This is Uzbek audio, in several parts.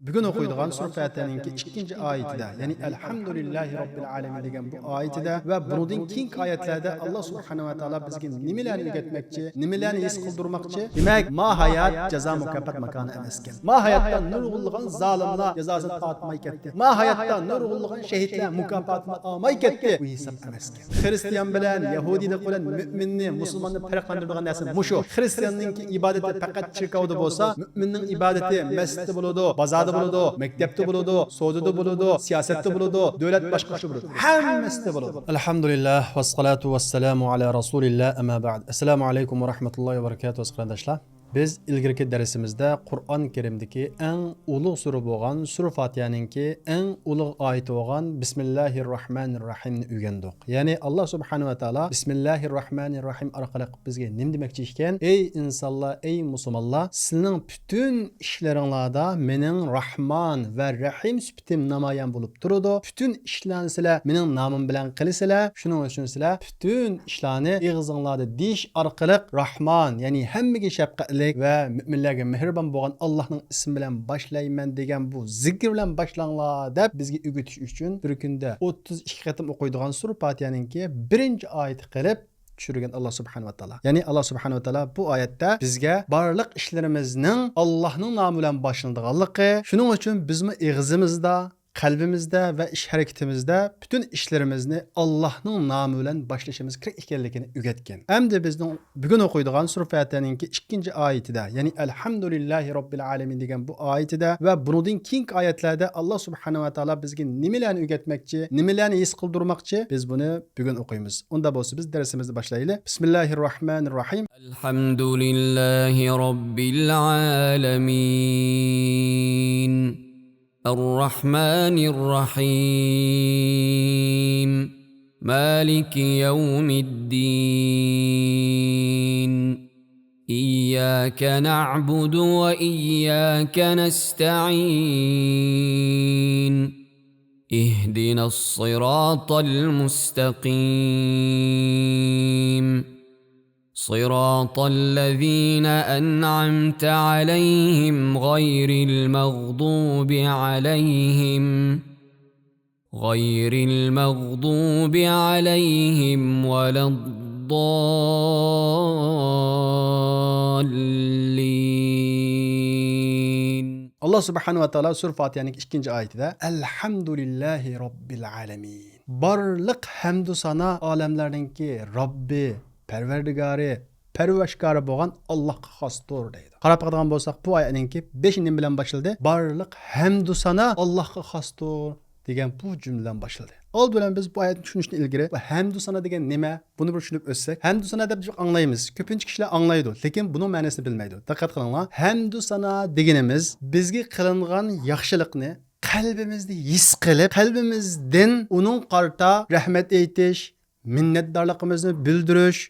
Bugun o'qiydigan sura Fatihaning ikkinchi oyatida, ya'ni Alhamdulillahi Robbil alamin degan bu oyatida va bundan keyingi oyatlarda Alloh subhanahu va taolo bizga nimalarni o'rgatmoqchi, nimalarni his qildirmoqchi? Demak, ma hayot jazo mukofot makoni emas ekan. Ma hayotda nurg'ulg'an zolimlar jazosini tortmay ketdi. Ma hayotda nurg'ulg'an shahidlar mukofotini olmay ketdi. Bu hisob emas ekan. Xristian bilan Yahudiyda qo'lan mu'minni, musulmonni farqlantiradigan narsa mushu. Xristianning ibodati faqat chirkovda bo'lsa, mu'minning ibodati masjidda bo'ladi, bozorda bo'ladi, maktabda bo'ladi, savdoda bo'ladi, siyosatda bo'ladi, davlat boshqarishda bo'ladi. Hammasida bo'ladi. Alhamdulillah vassalatu vassalamu ala rasulillah amma ba'd. Assalomu alaykum va rahmatullohi va barakatuh qarindoshlar. Biz ilgirki darsimizda Qur'on Karimdagi eng ulug' sura bo'lgan Sura Fatihaninki eng ulug' oyati bo'lgan Bismillahirrohmanirrohimni o'rgandik. Ya'ni Alloh subhanahu va taolo Bismillahirrohmanirrohim orqali bizga nima demoqchi ekan? Ey insonlar, ey musulmonlar, sizning butun ishlaringlarda mening Rahman va Rahim sifatim namoyon bo'lib turadi. Butun ishlarni sizlar mening nomim bilan qilasizlar. Shuning uchun sizlar butun ishlarni og'zingizda deyish orqali Rahman, ya'ni hammaga shafqat ve müminlerge mehribon bo'lgan Allohning ismi bilan boshlayman degan bu zikr bilan boshlanglar deb bizga o'rgatish uchun bir kunda 32 qatim o'qiydigan sura Fatihaninki birinchi oyat qilib tushirgan Alloh subhanahu va taolo. Ya'ni Alloh subhanahu va taolo bu oyatda bizga barliq ishlarimizning Allohning nomi bilan boshlanadiganligi, shuning uchun bizmi og'zimizda, qalbimizda va ish harakatimizda bütün ishlarimizni Allohning nomi bilan boshlashimiz kerak ekanligini o'rgatgan. Hamda bizning bugun o'qiydigan sura Fatihaning ikkinchi oyatida, ya'ni Alhamdulillahi Robbil alamin degan bu oyatida va bundan keyingi oyatlarda Alloh subhanahu va taolo bizga nimalarni o'rgatmoqchi, nimalarni his qildirmoqchi, biz buni bugun o'qiymiz. Unda bo'lsa biz darsimizni boshlaylik. Bismillahirrohmanirrohim. Alhamdulillahi Robbil alamin. الرحمن الرحيم مالك يوم الدين إياك نعبد وإياك نستعين اهدنا الصراط المستقيم صراط الذين أنعمت عليهم غير المغضوب عليهم ولا الضالين. Allah subhanahu wa taolo sura Fatihaning ikkinchi oyatida Alhamdulillahi Robbil alamin. Barliq hamdu sana olamlarningki Robbi, Perverdigari, pervashkari bo'lgan Allohga xosdir deydi. Qarab qolgan bo'lsak, bu oyatninki 5-nima bilan boshlanadi? Barliq hamdu sana Allohga xosdir degan bu jumladan boshlanadi. Old bilan biz bu oyatni tushunishdan ilgari bu hamdu sana degan nima? Buni bir tushunib o'tsak, hamdu sana deb anglaymiz. Ko'pincha kishilar anglaydi, lekin buning ma'nosini bilmaydi. Diqqat qilinglar. Hamdu sana deganimiz bizga qilingan yaxshilikni qalbimizda his qilib, qalbimizdan uning qarta rahmat aytish, minnatdorligimizni bildirish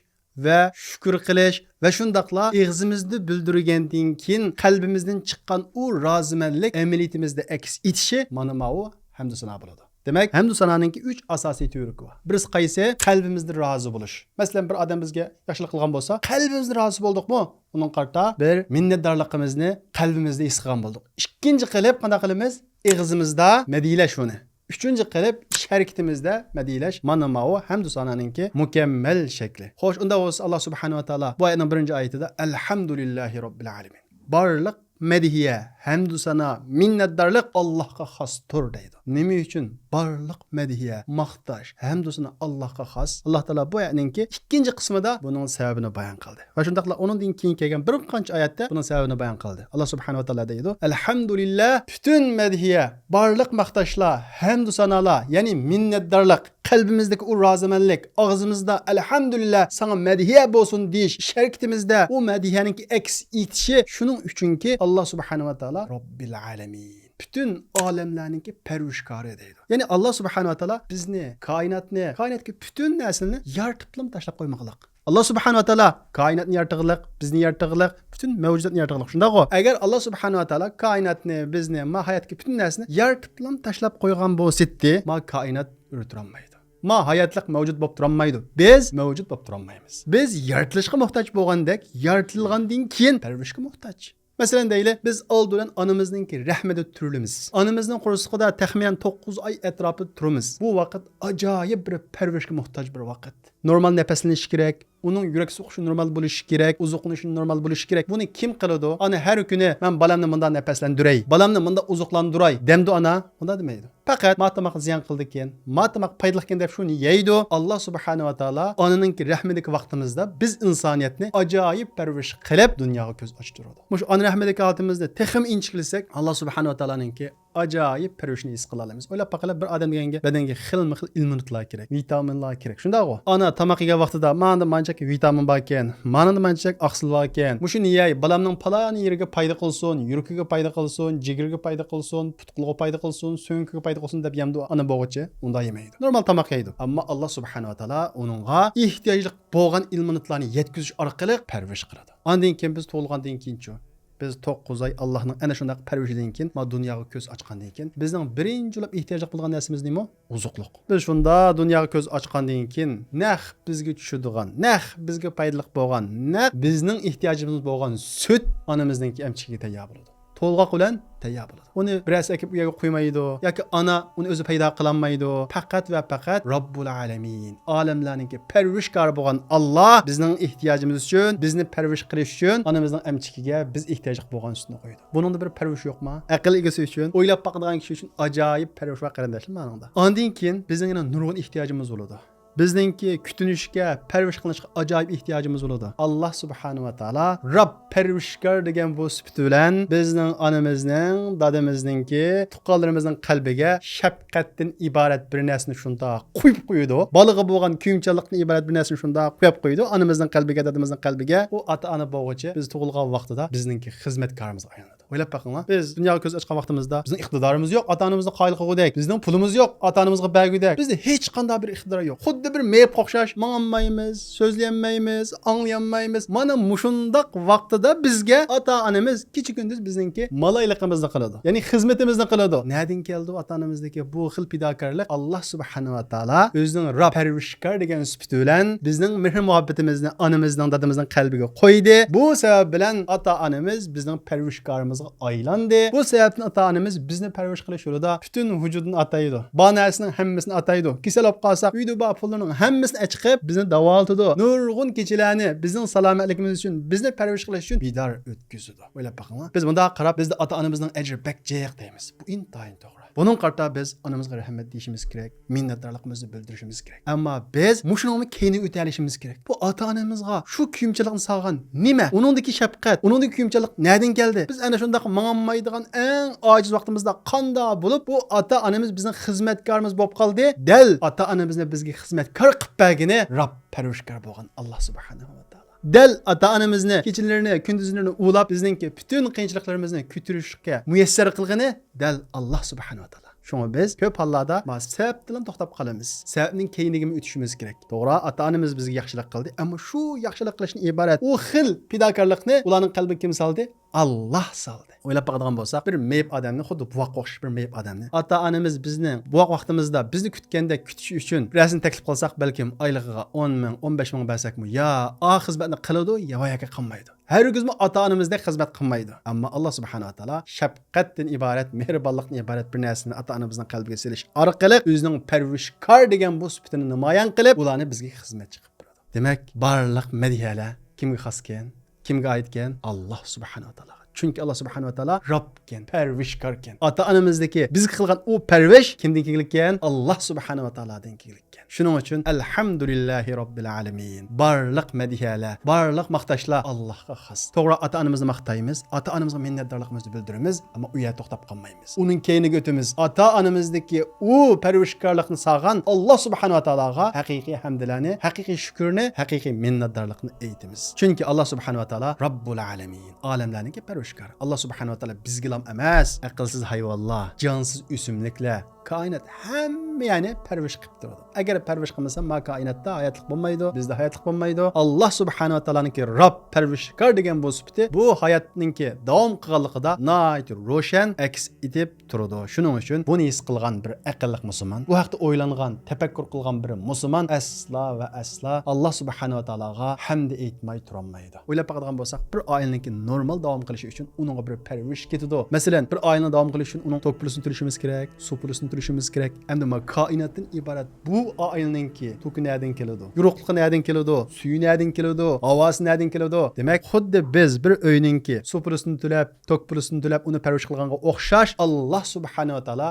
ve şükür qilish ve shundaqla og'zimizni bildirgandan keyin qalbimizdan chiqqan u rozimanlik amaliyatimizda aks etishi mana bu hamdu sana bo'ladi. Demek hamdu sananınki 3 asosiy turi var. Birisi qaysi? Qalbimizda rozi bo'lish. Masalan, bir odam bizga yaxshilik qilgan bo'lsa, qalbimizda rozi bo'ldikmi? Uning qarta bir minnatdorligimizni qalbimizda his qilgan bo'ldik. Ikkinchi qilib qanday qilamiz? Og'zimizda madiylash uni. Üçüncü qilib ish harakatimizda madiylash mana bu hamdu sananınki mukammal shakli. Xo'sh, unda bo'lsa Alloh subhanahu va taolo bu oyatning birinchi oyatida Alhamdulillahi Robbil alamin. Barliq medihiye, hamdu sana, minnetdarlık Allah'a xosdir deydi. Nima uchun? Barliq medihiye, maqtash, hamdu sana Allah'a xos. Allah Taala bu oyatninki ikkinchi qismida buning sababini bayon qildi. Va shundaqla uningdan keyin kelgan bir qancha oyatda buning sababini bayon qildi. Alloh subhanahu va taolo deydi: Alhamdulillah, bütün medihiye, barliq maqtashlar, hamdu sanalar, ya'ni minnetdarlık, qalbimizdagi u rozimanlik, og'zimizda alhamdulillah sana medihiye bo'lsin deyish, sharkitimizda u medihiyaning aks etishi shuning uchunki Allah subhanahu wa ta'ala Rabbil alamin. Bütün alemlerinki pervişkarı deydi. Yani Allah subhanahu wa ta'ala bizni, kainatki bütün neslini yartıplım taşlap koymaklık. Allah subhanahu wa ta'ala kainatni yaratığılık, bizni yaratığılık, bütün mevcudatni yaratığılık. Şunda o. Eğer Allah subhanahu wa ta'ala kainatni, bizni, ma hayatki bütün neslini yartıplım taşlap koygan bu sitti, ma kainat üretiranmaydı. Ma hayatlık mevcut bop turanmaydı. Biz mevcut bop turanmaymiz. Biz yaratılışqa muhtaç bolgandek, yaratılgandan keyin pervişke muhtaç. Masalan deyli, biz oldidan onamizningki rahmida turimiz. Onamizning qursog'ida taxminan 9 oy atrofida turimiz. Bu vaqt ajoyib bir parvarishga muhtoj bir vaqt. Normal nafaslanish kerak. Uning yurak so'qishi normal bo'lishi kerak, uzuqlanishi normal bo'lishi kerak. Buni kim qiladi? Ana har kuni men balamni bundan nafaslantiray, balamni bunda uzuqlantiray demdi ona, unda demaydi. Faqat matamaq ziyon qildi ekan, matamaq foydali ekan deb shuni yeydi. Alloh subhanahu va taolo onaning rahmidagi vaqtimizda biz insoniyatni ajoyib parvarish qilib dunyoga ko'z ochtiradi. Mush ona rahmidagi holatimizda texim inchiklasak, Alloh subhanahu va taoloninki ajoyib parvarishni his qila olamiz. O'ylab baqalab bir odam deganga badanga xilma-xil ilminotlar kerak, vitaminlar kerak. Shundaqmi? Ana tamoq yegan vaqtida menda manchaki vitamin bor ekan, menda manchak oqsil bor ekan. Mushuni yey, balamning palon yeriga foyda qilsin, yuragiga foyda qilsin, jigiriga foyda qilsin, putqulga foyda qilsin, so'ngiga foyda qilsin deb yemdi ana bo'g'ichi, unda yemaydi. Normal tamoq yeydi. Ammo Alloh subhanahu va taolo uningga ehtiyojli bo'lgan ilminotlarni yetkazish orqali parvarish qiladi. Ondan keyin biz tug'ilgandan keyinchi biz 9 oy Allohning ana shunday parvarishidan keyin ma dunyoga ko'z ochgandan keyin bizning birinchilab ehtiyojli bo'lgan narsamiz nima? Uzuqliq. Biz shunda dunyoga ko'z ochgandan keyin naq bizga tushadigan, naq bizga foydali bo'lgan, naq bizning ehtiyojimiz bo'lgan sut onamizningki emchikiga tayyor bo'ladi. To'lg'oq bilan tayyor bo'ladi. Uni biroz akib uyaga qo'ymaydi yoki ona uni o'zi paydo qilolmaydi. Faqat va faqat Robbul alamin, olamlarningki parvarishkor bo'lgan Alloh bizning ehtiyojimiz uchun, bizni parvarish qilish uchun onamizning emchikiga biz ehtiyojli bo'lgan sutni qo'ydi. Buningda bir parvarish yo'qmi? Aql egasi uchun, o'ylab boqadigan kishi uchun ajoyib parvarish va qarindoshlar ma'noda. Ondan keyin bizning nurg'un ehtiyojimiz bo'ladi. Bizningki kutunishga, parvarish qilinishga ajoyib ehtiyojimiz bo'ladi. Alloh subhanahu va taolo Robb parvarishkor degan bu sifat bilan bizning onamizning, dadamizningki tuqqanlarimizning qalbiga shafqatdan iborat bir narsani shunda qo'yib qo'ydi. Baliga bo'lgan kuyimchilikdan iborat bir narsani shunda qo'yib qo'ydi. Onamizning qalbiga, dadamizning qalbiga u ota-ona bo'g'ichi biz tug'ilgan vaqtida bizningki xizmatkorimiz aylanadi. O'ylab boqinglar. Biz dunyoga ko'z ochgan vaqtimizda bizning iqtidorimiz yo'q, ota-onamizni qoyil qilgudek, bizning pulimiz yo'q, ota-onamizga bergudek. Bizda hech qanday bir iqtidor yo'q. Xuddi bir meyip qo'xshash, mang'anmaymiz, so'zlayolmaymiz, anglayolmaymiz. Mana mushundaq vaqtida bizga ota-onamiz kichikunduz bizningki malayligimizni qiladi. Ya'ni xizmatimizni qiladi. Nereden keldi ota-onamizdagi bu xil fidokorlik? Alloh subhanahu va taolo o'zining Robb parvarishkor degan sifati bilan bizning mehr muhabbatimizni onamizning, dadamizning qalbiga qo'ydi. Bu sabab bilan ota-onamiz bizning parvarishkorimiz aylandi. Bu sebepten ata-anamiz bizni parvarish qilish yo'lida butun vujudini ataydi. Bu narsaning hammasini ataydi. Kasal bo'lib qolsak, uyda bor pullarning hammasini chiqib bizni davolatadi. Nurg'un kechalarni bizning salomatligimiz uchun, bizni parvarish qilish uchun bidor o'tkazadi. O'ylab boqinglar. Biz bunda qarab bizda ota-onamizning ajri bak jiq deymiz. Bu intayin to'g'ri. Bunun qarta biz onamizga rahmat deyishimiz kerak, minnatdorligimizni bildirishimiz kerak. Ammo biz mushuni keyini o'talishimiz kerak. Bu ota-onamizga shu kuyimchilikni salgan nima? Uningdagi shafqat, uningdagi kuyimchilik nereden keldi? Biz ana shunday mang'anmaydigan eng ojiz vaqtimizda qanday bo'lib bu ota-onamiz bizning xizmatkorimiz bo'lib qoldi? Dal ota-onamizni bizga xizmatkor qilib bergani Robb parvarishkor bo'lgan Alloh subhanahu va taolo. Dal ota-onamizni kechalarini, kunduzlarini ulab bizningki butun qiyinchiliklarimizni ko'tarishga muyassar qilgani dal Alloh subhanahu va taolo. Şuna biz köp hallarda sebep bilan to'xtab qolamiz. Sebepning keyinigini o'tishimiz kerak. To'g'ri, ota-onamiz bizga yaxshilik qildi, ammo shu yaxshilik qilishni iborat u xil fidokorlikni ularning qalbiga kim soldi? Allah soldi. O'ylab boqadigan bo'lsak, bir meyib odamni, xuddi buvoqqa o'xshash bir meyib odamni ota-onamiz bizni buvoq vaqtimizda bizni kutganda kutish uchun rasm taklif qilsak, balkim oylig'iga 10 ming, 15 ming bersakmi, ya o xizmatni qiladi, ya voyaga qilmaydi. Herkesmi ota-onamizdek xizmat qilmaydi. Ammo Alloh subhanahu va taolo shafqatdan iborat, mehribonlikdan iborat bir narsani ota-onamizning qalbiga selish orqali o'zining parvarishkor degan bu sifatini namoyon qilib, ularni bizga xizmatchi qilib beradi. Demak, barliq madhiyalar kimga xos ekan? Kimga oid ekan? Alloh subhanahu va taolo. Çünkü Allah subhanahu wa ta'ala Rabbken, pervişkarken. Ata-anamizdeki biz qilgan o pervish kimdan kelgan? Allah subhanahu wa ta'aladan kelgan. Shuning uchun alhamdulillahi robbil alamin. Barliq madihalar, barliq maqtashlar Allohga xos. To'g'ri ata-onamizni maqtaymiz, ata-onamizga minnatdorligimizni bildiramiz, ammo u yerda to'xtab qolmaymiz. Uning keyiniga o'tamiz. Ata-onamizdagi u pervishkorlikni sog'an Allah subhanahu wa ta'alaga haqiqiy hamdlarni, haqiqiy shukrni, haqiqiy minnatdorlikni aytamiz. Chunki Allah subhanahu wa ta'ala Robbul alamin. Olamlarningki pervishkor. Allah subhanahu wa ta'ala bizga emas, aqlsiz hayvonlar, jonsiz o'simliklar, koinot hamma hamma yani parvish qilib turadi. Agar parvish qilmasa, ma koinotda hayotlik bo'lmaydi, bizda hayotlik bo'lmaydi. Alloh subhanahu va taoloning Robb parvishkor degan bu sifati bu hayotningki davom qilganligida nihoyat ro'shan aks etib turadi. Shuning uchun buni his qilgan bir aqlli musulmon, bu haqda o'ylangan, tafakkur qilgan bir musulmon asla va asla Alloh subhanahu va taologa hamd aytmay turolmaydi. O'ylab qaraydigan bo'lsak, bir oilaningki normal davom qilishi uchun uningga bir parvish ketadi. Masalan, bir oilani davom qilish uchun uning tok pulisini turishimiz kerak, suv pulisini turishimiz kerak. Endi koinotdan iborat bu oilaningki to'ki nerdan keladi? Yo'qligi nerdan keladi? Suvi nerdan keladi? Havosi nerdan keladi? Demak, xuddi biz bir uyninki suv pulisini to'lab, tok pulisini to'lab uni parvish qilganga o'xshash Alloh subhanahu va taolo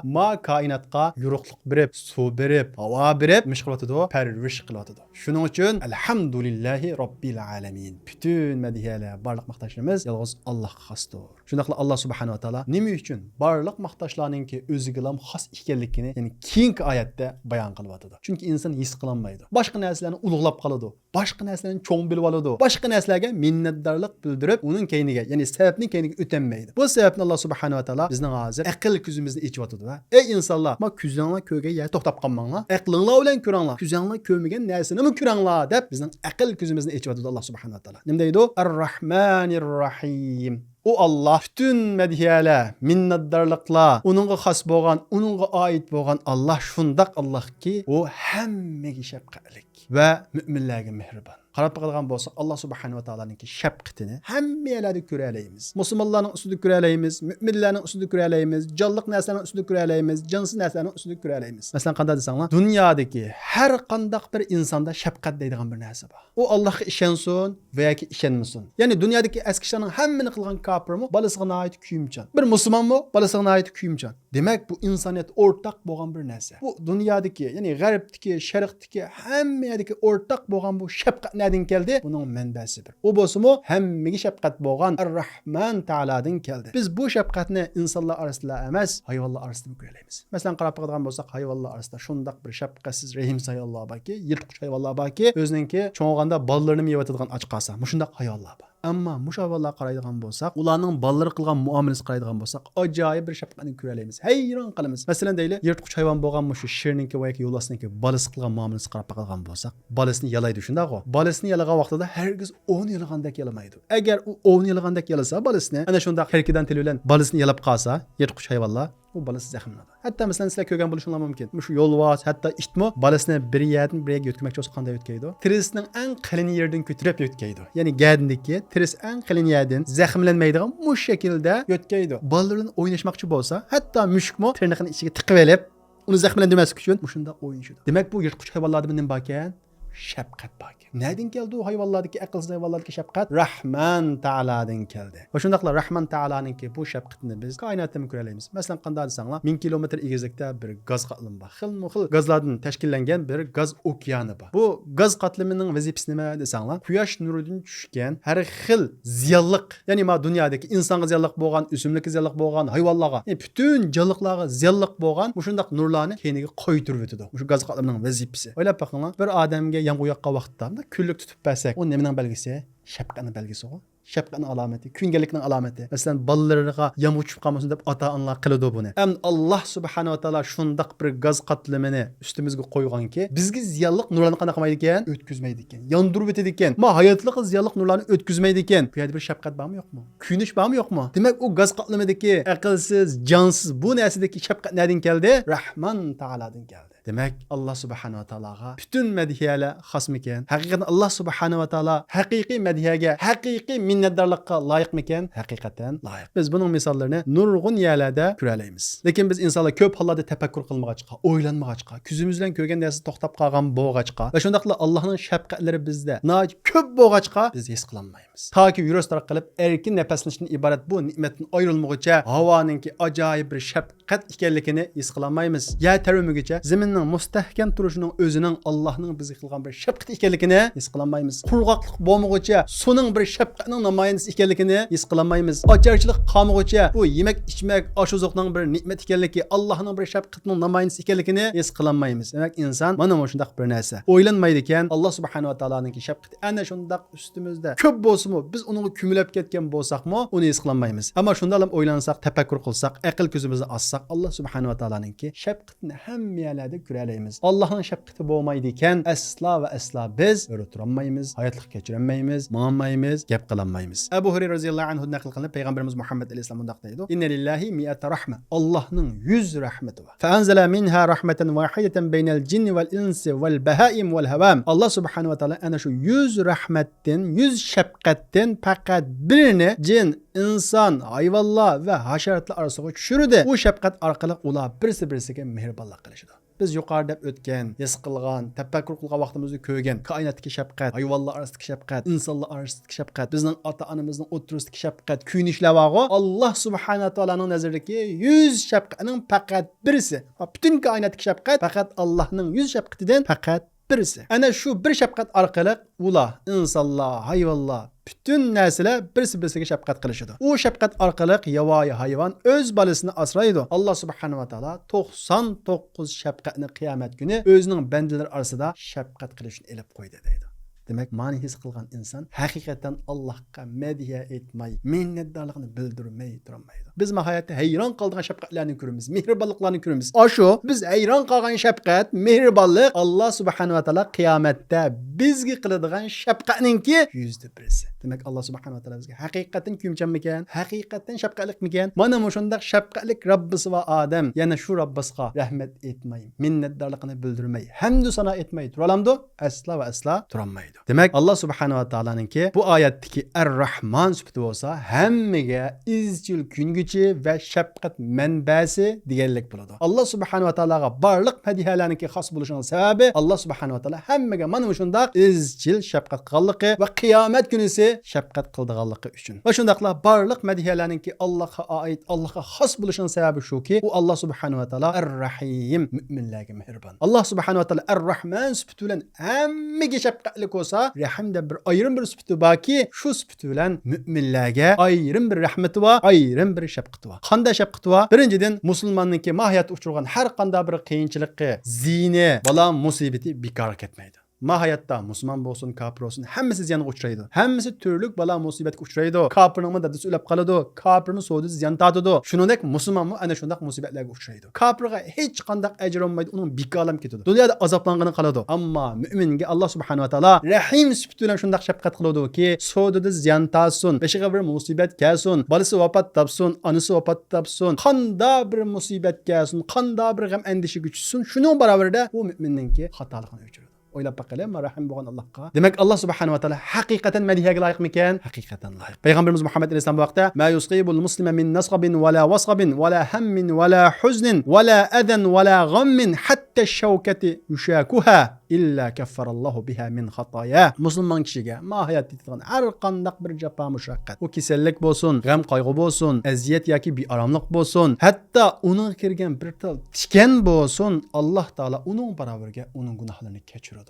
koinotga yo'qlik berib, suv berib, havo berib, mishqilatidi, parvish qilatidi. Shuning uchun alhamdulillahi robbil alamin. Bütün madihalar, barliq maqtashlarimiz yalnız Allohga xosdir. Shundaqla Alloh subhanahu va taolo nima uchun barliq maqtashlarningki o'ziga ham xos ekanligini, ya'ni keyingi oyatda bayon qilyapti. Chunki inson his qilolmaydi. Boshqa narsalarni ulug'lab qoladi. Boshqa narsalarni cho'ng bilib oladi. Boshqa narsalarga minnatdorlik bildirib, uning keyniga, ya'ni sababning keyniga o'tolmaydi. Bu sababni Alloh subhanahu va taolo bizning hozir aql ko'zimizni ichiyotir va ey insonlar, ma ko'zinglar ko'rgan yer to'xtab qolmanglar. Aqlinglar bilan ko'ringlar. Ko'zinglar ko'rmagan narsani mi ko'ringlar deb bizning aql ko'zimizni ichiyotir Alloh subhanahu va taolo. Nima deydi? Ar-Rahmanir Rahim. O Allah bütün mediyalar, minnatdarlıklar, onunla xas bo'lgan, onunla ait bo'lgan Allah şundaq Allah ki, o hammaga shafqatlik ve müminlerge mehribon. Qarab qolgan bo'lsa, Alloh subhanahu va taoloning shafqatini hamma yerlarda ko'ra olamiz. Musulmonlarning ustida ko'ra olamiz, mu'minlarning ustida ko'ra olamiz, jonliq narsalarning ustida ko'ra olamiz, jonsiz narsalarning ustida ko'ra olamiz. Masalan, qanday desanglar, dunyodagi har qanday bir insonda shafqat deydigan bir narsa bor. O Allohga ishonsin va yoki ishonmasin. Ya'ni dunyodagi askishlarning hammani qilgan kofirmi, balasiga nihoyat kuyimchan. Bir musulmonmi, balasiga nihoyat kuyimchan. Demak, bu insoniyat o'rtaq bo'lgan bir narsa. Bu dunyodagi, ya'ni g'arbdagi, sharqdagi hamma yerdagi o'rtaq bo'lgan bu shafqat nereden keldi? Bunun mənbəsidir. O bolsunmu hammaga shafqat bo'lgan Ar-Rahman Taolodan keldi. Biz bu shafqatni insonlar orasida emas, hayvonlar orasida ko'ramiz. Masalan, qarab qolgan bo'lsak, hayvonlar orasida shundaq bir shafqatsiz, rahimsiz hayvonlar borki, yirtqich hayvonlar borki, o'zininki cho'ng'anda bolalarini yeyotadigan och qolsa, mushundaq hayvonlar bor. Ammo mushavallar qaraydigan bo'lsak, ularning balları qilgan muomalasi qaraydigan bo'lsak, ajoyib bir shafqatni ko'ramiz. Hayron qolamiz. Masalan, deylik, yirtqich hayvon bo'lgan shu sherninki va yoki yo'lbosninki balasi qilgan muomalasi qarab qolgan bo'lsak, balasini yalaydi shundaq-ku. Balasini yalagan vaqtida hargiz 10 yalagandek yalamaydi. Agar u 10 yalagandek yalasa balasini, ana shundaq herkidan til bilan balasini yalab qolsa, yirtqich hayvonlar bu balası zahmlanadi. Hatta mesela sizlar ko'rgan bo'lishinglar mumkin. Shu yo'lvoz, hatto itmi balasini bir yerdan bir yerga yo'tkazmoqchi bo'lsa qanday yo'tkaydi? Tirisning eng qalin yerdan ko'tarib yo'tkaydi. Ya'ni gadindagi tiris eng qalin yerdan zahmlanmaydigan bu shaklda yo'tkaydi. Balalarni o'ynashmoqchi bo'lsa, hatto mushukmi tirnaqini ichiga tiqib olib, uni zahmlantirmaslik uchun shunda o'ynashadi. Demak, bu yirtqich hayvonlarda nima bor ekan? Shafqat bor. Nereden geldi o hayvanlardaki, aqlsiz hayvanlardaki shafqat? Rahman Taolodan keldi. Va shundaqla Rahman Taoloninki bu shafqatni biz koinotda ko'ramiz. Masalan, qanday desanglar, 1000 kilometr egizlikda bir gaz qatlami bor. Xilma-xil gazlardan tashkillangan bir gaz okeani bor. Bu gaz qatlamining vazifasi nima desanglar, quyosh nuridan tushgan har xil ziyonliq, ya'ni ma dunyodagi insonga ziyonliq bo'lgan, o'simlikka ziyonliq bo'lgan, hayvonlarga, bütün jonliqlarga ziyonliq bo'lgan shundaq nurlarni keyniga qo'ytirib o'tadi. Shu gaz qatlamining vazifasi. O'ylab boqinglar, bir odamga yanğoyoqqa vaqtda kunlik tutib bersak, o nemining belgisi? Shafqatning belgisi o. Shafqatning alomati, kungalikning alomati. Masalan, ballarga yomg'ir tushib qolmasin deb ota-onalar qiladi buni. Ham Alloh subhanahu va taolo shundaq bir gaz qatlamini ustimizga qo'yganki, bizga ziyonliq nurlarni qana qilmaydi ekan, o'tkazmaydi ekan, yondirib o'tadi ekan. Ma hayotliq ziyonliq nurlarni o'tkazmaydi ekan. Bu yerda bir shafqat bormi, yo'qmi? Kuyinish bormi, yo'qmi? Demak, u gaz qatlamidagi aqlsiz, jonsiz bu narsadagi shafqat nereden keldi? Rahman Taolodan keldi. Demek Allah subhanahu wa ta'alaga bütün medhiyeler xas miken? Hakikaten Allah subhanahu wa ta'ala hakiki medhiyege, hakiki minnetdarlıkka layık miken? Hakikaten layık. Biz bunun misallarını nurgun yerlerde göreleyimiz. Lekin biz insanlar köp hallarda tefekkür kılmağaçka, oylanmağaçka, küzümüzden kögen dersi toxtab qalğan boğaçka ve şundaqla Allah'ın şefqatleri bizde naç köp boğaçka biz his kılanmayımız. Ta ki virüs tarak qılıp erkin nefeslenişten ibaret bu nimetin ayrılmağıca havanınki acayip bir şefqat ikenlikini his kılanmayımız. Yer terümügüce zemin mustahkam turishning o'zining Allohning bizga qilgan bir shafqat ekanligini his qilmaymiz. Qurg'oqlik bo'lmog'icha suning bir shafqatning namoyandasi ekanligini his qilmaymiz. Ocharchilik qolmog'icha bu yemak ichmak osh-oziqning bir ne'mat ekanligi, Allohning bir shafqatining namoyandasi ekanligini his qilmaymiz. Demak, inson mana shundaq bir narsa o'ylanmaydi ekan. Alloh subhanahu va taoloning shafqati ana shundaq ustimizda ko'p bo'lsa-mu, biz uni kumulab ketgan bo'lsak-mu, uni his qilmaymiz. Ammo shunda ham o'ylansak, tafakkur qilsak, aql ko'zimizni ochsak, qilsak, Alloh subhanahu va taoloninki shafqatini hamma yerlarda ko'ralaymiz. Allohning shafqati bo'lmaydi ekan, aslo va aslo biz o'rib hayotlik kechirolmaymiz, muammaymiz, gap qilolmaymiz. Abu Hurayra roziyallohu anhu naql qilib payg'ambarimiz Muhammad alayhisalom bunday deydi: "Inna lillahi mi'ata rahma." Allohning 100 rahmati bor. Fa anzala minha rahmatan wahidatan baynal jinni wal insi wal bahaim wal hawam. Alloh subhanahu va taolo ana shu 100 rahmatdan, 100 shafqatdan faqat birini jin, inson, hayvonlar va hasharotlar orasiga tushirdi. U shafqat orqali ular birsi-birsiga mehribonlik qilishdi. Biz yuqorida o'tgan, his qilgan, tafakkur qilgan vaqtimizda ko'rgan koinotdagi shafqat, hayvonlar orasidagi shafqat, insonlar orasidagi shafqat, bizning ota-onamizning o'ttirisidagi shafqat, kuyinishlar va Alloh subhanahu va taolaning nazaridagi 100 shafqatning faqat birisi. Butun koinotdagi shafqat faqat Allohning 100 shafqatidan faqat birisi. Ana shu bir shafqat orqali ular, insonlar, hayvonlar bütün narsalar birisi-birisiga shafqat qilishadi. U shafqat orqali yovvoyi hayvon o'z bolasini asraydi. Alloh subhanahu va taolo 99 shafqatni qiyomat kuni o'zining bandalari orasida shafqat qilishni elib qo'ydi deydi. Demak, ma'ni his qilgan inson haqiqatan Allohga madhiya etmay, minnatdorligini bildirmay turmaydi. Biz nihoyatda hayron qolgan shafqatlarni ko'ramiz, mehribonliklarni ko'ramiz. Osho biz hayron qolgan shafqat, mehribonlik Alloh subhanahu va taolo qiyomatda bizga qiladigan shafqatninki 100%. Demak, Alloh subhanahu va taolo bizga haqiqatan kuyimchanmikan, haqiqatan shafqatlikmikan? Mana shundaq shafqatlik Rabbisi va odam yana shu Rabbisiga rahmat etmay, minnatdorligini bildirmay, hamdu sano etmay turalamdi? Asla va asla turolmaydi. Demak, Alloh subhanahu va taoloninki bu oyatdagi Ar-Rahman sifati bo'lsa, hammaga izchil kuyunguchi va shafqat manbasi deganlik bo'ladi. Alloh subhanahu va taologa barliq madihalarniki xos bo'lishining sababi Alloh subhanahu va taolo hammaga mana shundaq izchil shafqat qilganligi va qiyomat kunisi shafqat qildiganligi uchun. Va shundaqla barliq madihalarniki Allohga oid, Allohga xos bo'lishining sababi shuki, u Alloh subhanahu va taolo Ar-Rahim, mu'minlarga mehribon. Alloh subhanahu va taolo Ar-Rahman sifati bilan hammaga shafqatli bo'lsa, rahimda bir ayrim bir sifati borki, shu sifati bilan mu'minlarga ayrim bir rahmati va ayrim bir shafqati va. Qanday shafqati va? Birinchidan, musulmonninki mohiyat uchirgan har qanday bir qiyinchilikqa, zini, bala musibati bekor ketmaydi. Mahayatda musulmon bo'lsin, kafir bo'lsin, hammasi ziyanga uchraydi. Hammasi turli balo musibatga uchraydi. Kafirning dadasi o'lib qoladi, kafirning so'zi ziyon tortadi. Shuningdek, musulmonmi ana shunday musibatlarga uchraydi. Kafirga hech qanday ajr olmaydi, uning bekorlam ketadi. Dunyoda azoblangani qoladi. Ammo mu'minga Alloh subhanahu va taolo Rahim sifati bilan shunday shafqat qiladiki, so'zida ziyon tortsin, beshiga bir musibat kelsin, bolasi vafot topsin, onasi vafot topsin, qanday bir musibat kelsin, qanday bir g'am andishiga tushsin, shuning barobarida u mu'minninki xatoligini o'chiradi. O'ylab baqalam, rahim bo'lgan Allohga. Demak, Alloh subhanahu va taolo haqiqatan madihaga loyiqmikan? Haqiqatan loyiq. Payg'ambarimiz Muhammad alayhisalom vaqtida ma yusqibul muslima min nasabin wala wasabin wala hammin wala huznin wala adan wala ghammin hatta shawkati yushakuha illa kaffarallohu biha min xatoya. Musulmon kishiga mohiyat etgan har qanday bir jafo mushaqqat, u kasallik bo'lsin, g'am qayg'u bo'lsin, aziyat yoki beoromlik bo'lsin, hatto uning kirgan bir til tikan bo'lsin, Alloh taolo uning barobarga uning gunohlarini kechiradi.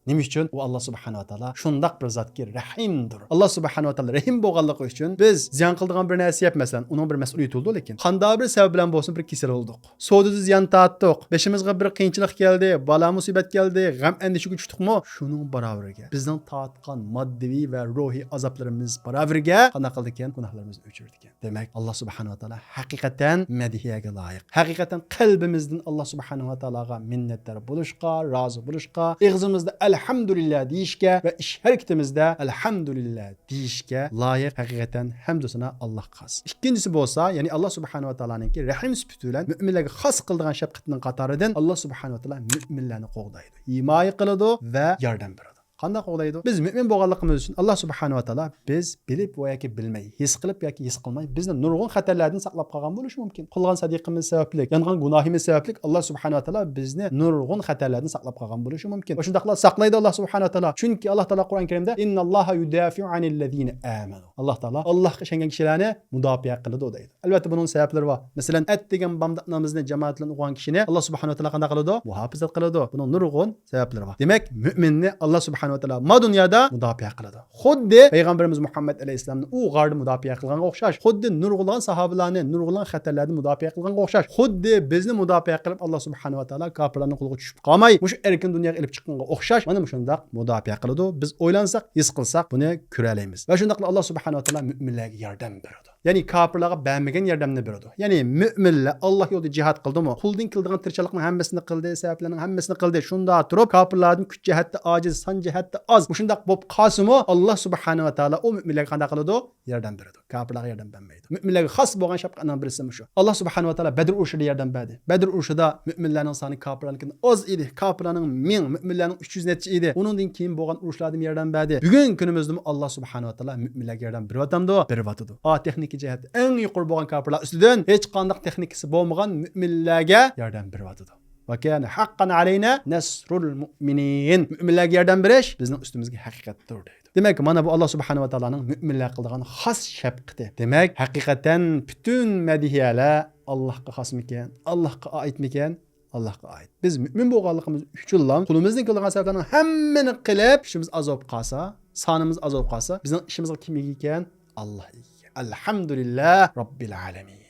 Nima uchun? U Alloh subhanahu va taolo shundaq bir zotki rahimdir. Alloh subhanahu va taolo rahim bo'lganligi uchun biz ziyon qildigan bir narsa yap, masalan, uning bir mas'uliyati bo'ldi, lekin qanday bir sabab bilan bo'lsin bir kasal bo'ldik. Savdoda ziyon tortdik, beshimizga bir qiyinchilik keldi, balo musibat keldi, g'am andishiga tushdikmi? Shuning barobarga bizning tortgan moddiy va ruhiy azoblarimiz barobarga qanday qildi ekan? Gunohlarimizni o'chirdi ekan. Demak, Alloh subhanahu va taolo haqiqatan madihiyaga loyiq. Haqiqatan qalbimizdan Alloh subhanahu va taologa minnatdor bo'lishga, rozi bo'lishga, ig'zimizda alhamdulillah deyishga va ish harakatimizda alhamdulillah deyishga loyiq haqiqatan hamdu sana Alloh xos. Ikkinchisi bo'lsa, ya'ni Alloh subhanahu va taoloninki rahim sifati bilan mu'minlarga xos qildigan shafqatning qatoridan Alloh subhanahu va taolo mu'minlarni qo'g'daydi, himoya qiladi va yordam beradi. Qanday qo'g'daydi? Biz mu'min bo'lganligimiz uchun Alloh subhanahu va taolo biz bilib va yoki bilmay, his qilib yoki his qilmay bizni nurg'un xatarlardan saqlab qolgan bo'lishi mumkin. Qilgan sadiqimiz sababli, yangan gunohimiz sababli Alloh subhanahu va taolo bizni nurg'un xatarlardan saqlab qolgan bo'lishi mumkin. Va shundaqlar saqlaydi Alloh subhanahu va taolo. Chunki Alloh taolo Qur'on Karimda innalloha yudafi'u anil ladina amanu. Alloh taolo Allohga ishongan kishilarni mudofaa qiladi deydi. Albatta buning sabablari bor. Masalan, at degan bomdaq namozni jamoat bilan o'qigan kishini Alloh subhanahu va taolo qanday qiladi? Muhofazat qiladi. Buning nurg'un sabablari bor. Demak, mu'minni Alloh subhanahu va taolo ma dunyoda mudofaa qiladi. Xuddi payg'ambarimiz Muhammad alayhisalomni u g'arni mudofaa qilganga o'xshash, xuddi nurg'ulon sahobalarni nurg'ulon xatarlarni mudofaa qilganga o'xshash, xuddi bizni mudofaa qilib Alloh subhanahu va taolo kofirlarning qo'liga tushib qolmay, o'sha erkin dunyoga ilib chiqqanga o'xshash, mana shundaq mudofaa qiladi. Biz o'ylansak, his qilsak, buni ko'ra olamiz. Va shundaqla Alloh subhanahu va taolo mu'minlarga yordam beradi. Yani kafirlarga beğenmegen yardımını berdi. Yani müminler Allah yolunda cihat kıldı mı? Kuldin kıldığın tırçalıkның hemmesini kıldı, sebeplerinin hemmesini kıldı. Şunda turup kafirlardan küç cihatte aciz, san cihatte az. Bu şundaq bop qasımı Allah subhanahu wa taala o müminlerge qanda kılıdı? Yardım berdi. Kafirlarga yardım bermeydi. Müminlerge xas bolgan şapqadan birisi şu. Allah subhanahu wa taala Bedir uruşida yardım berdi. Bedir uruşida müminlerin sani kafirlardan az idi. Kafirlarning 1000, müminlerin 300 netçi idi. Onundan keyin bolgan uruşlardan yardım berdi. Bugün günümüzde Allah subhanahu wa taala müminlerge yardım berýatamdy, berýatydy. A texnik cihat en yuqur bolgan kafirlar üstüden hiç qandaq texnikisi bolmagan müminlerge yardım berýatydy. Ve kâne hakkan aleyna nesrul mu'minin. Müminlerge yardım beriş bizning üstümizge haqiqatdir deydi. Demek mana bu Allah subhanahu wa ta'ala'nın müminler kıldığı has şefqati. Demek hakikaten bütün medihiyeler Allah'a has miken, Allah'a ait miken? Allah'a ait. Biz mümin bolganlygymyz üçin kulumuzning kılgan sebeplerinin hemmeni qilib, işimiz azop qalsa, sanımız azop qalsa, bizning işimizga kim eken? Allah eken. Elhamdülillah Rabbil alamin.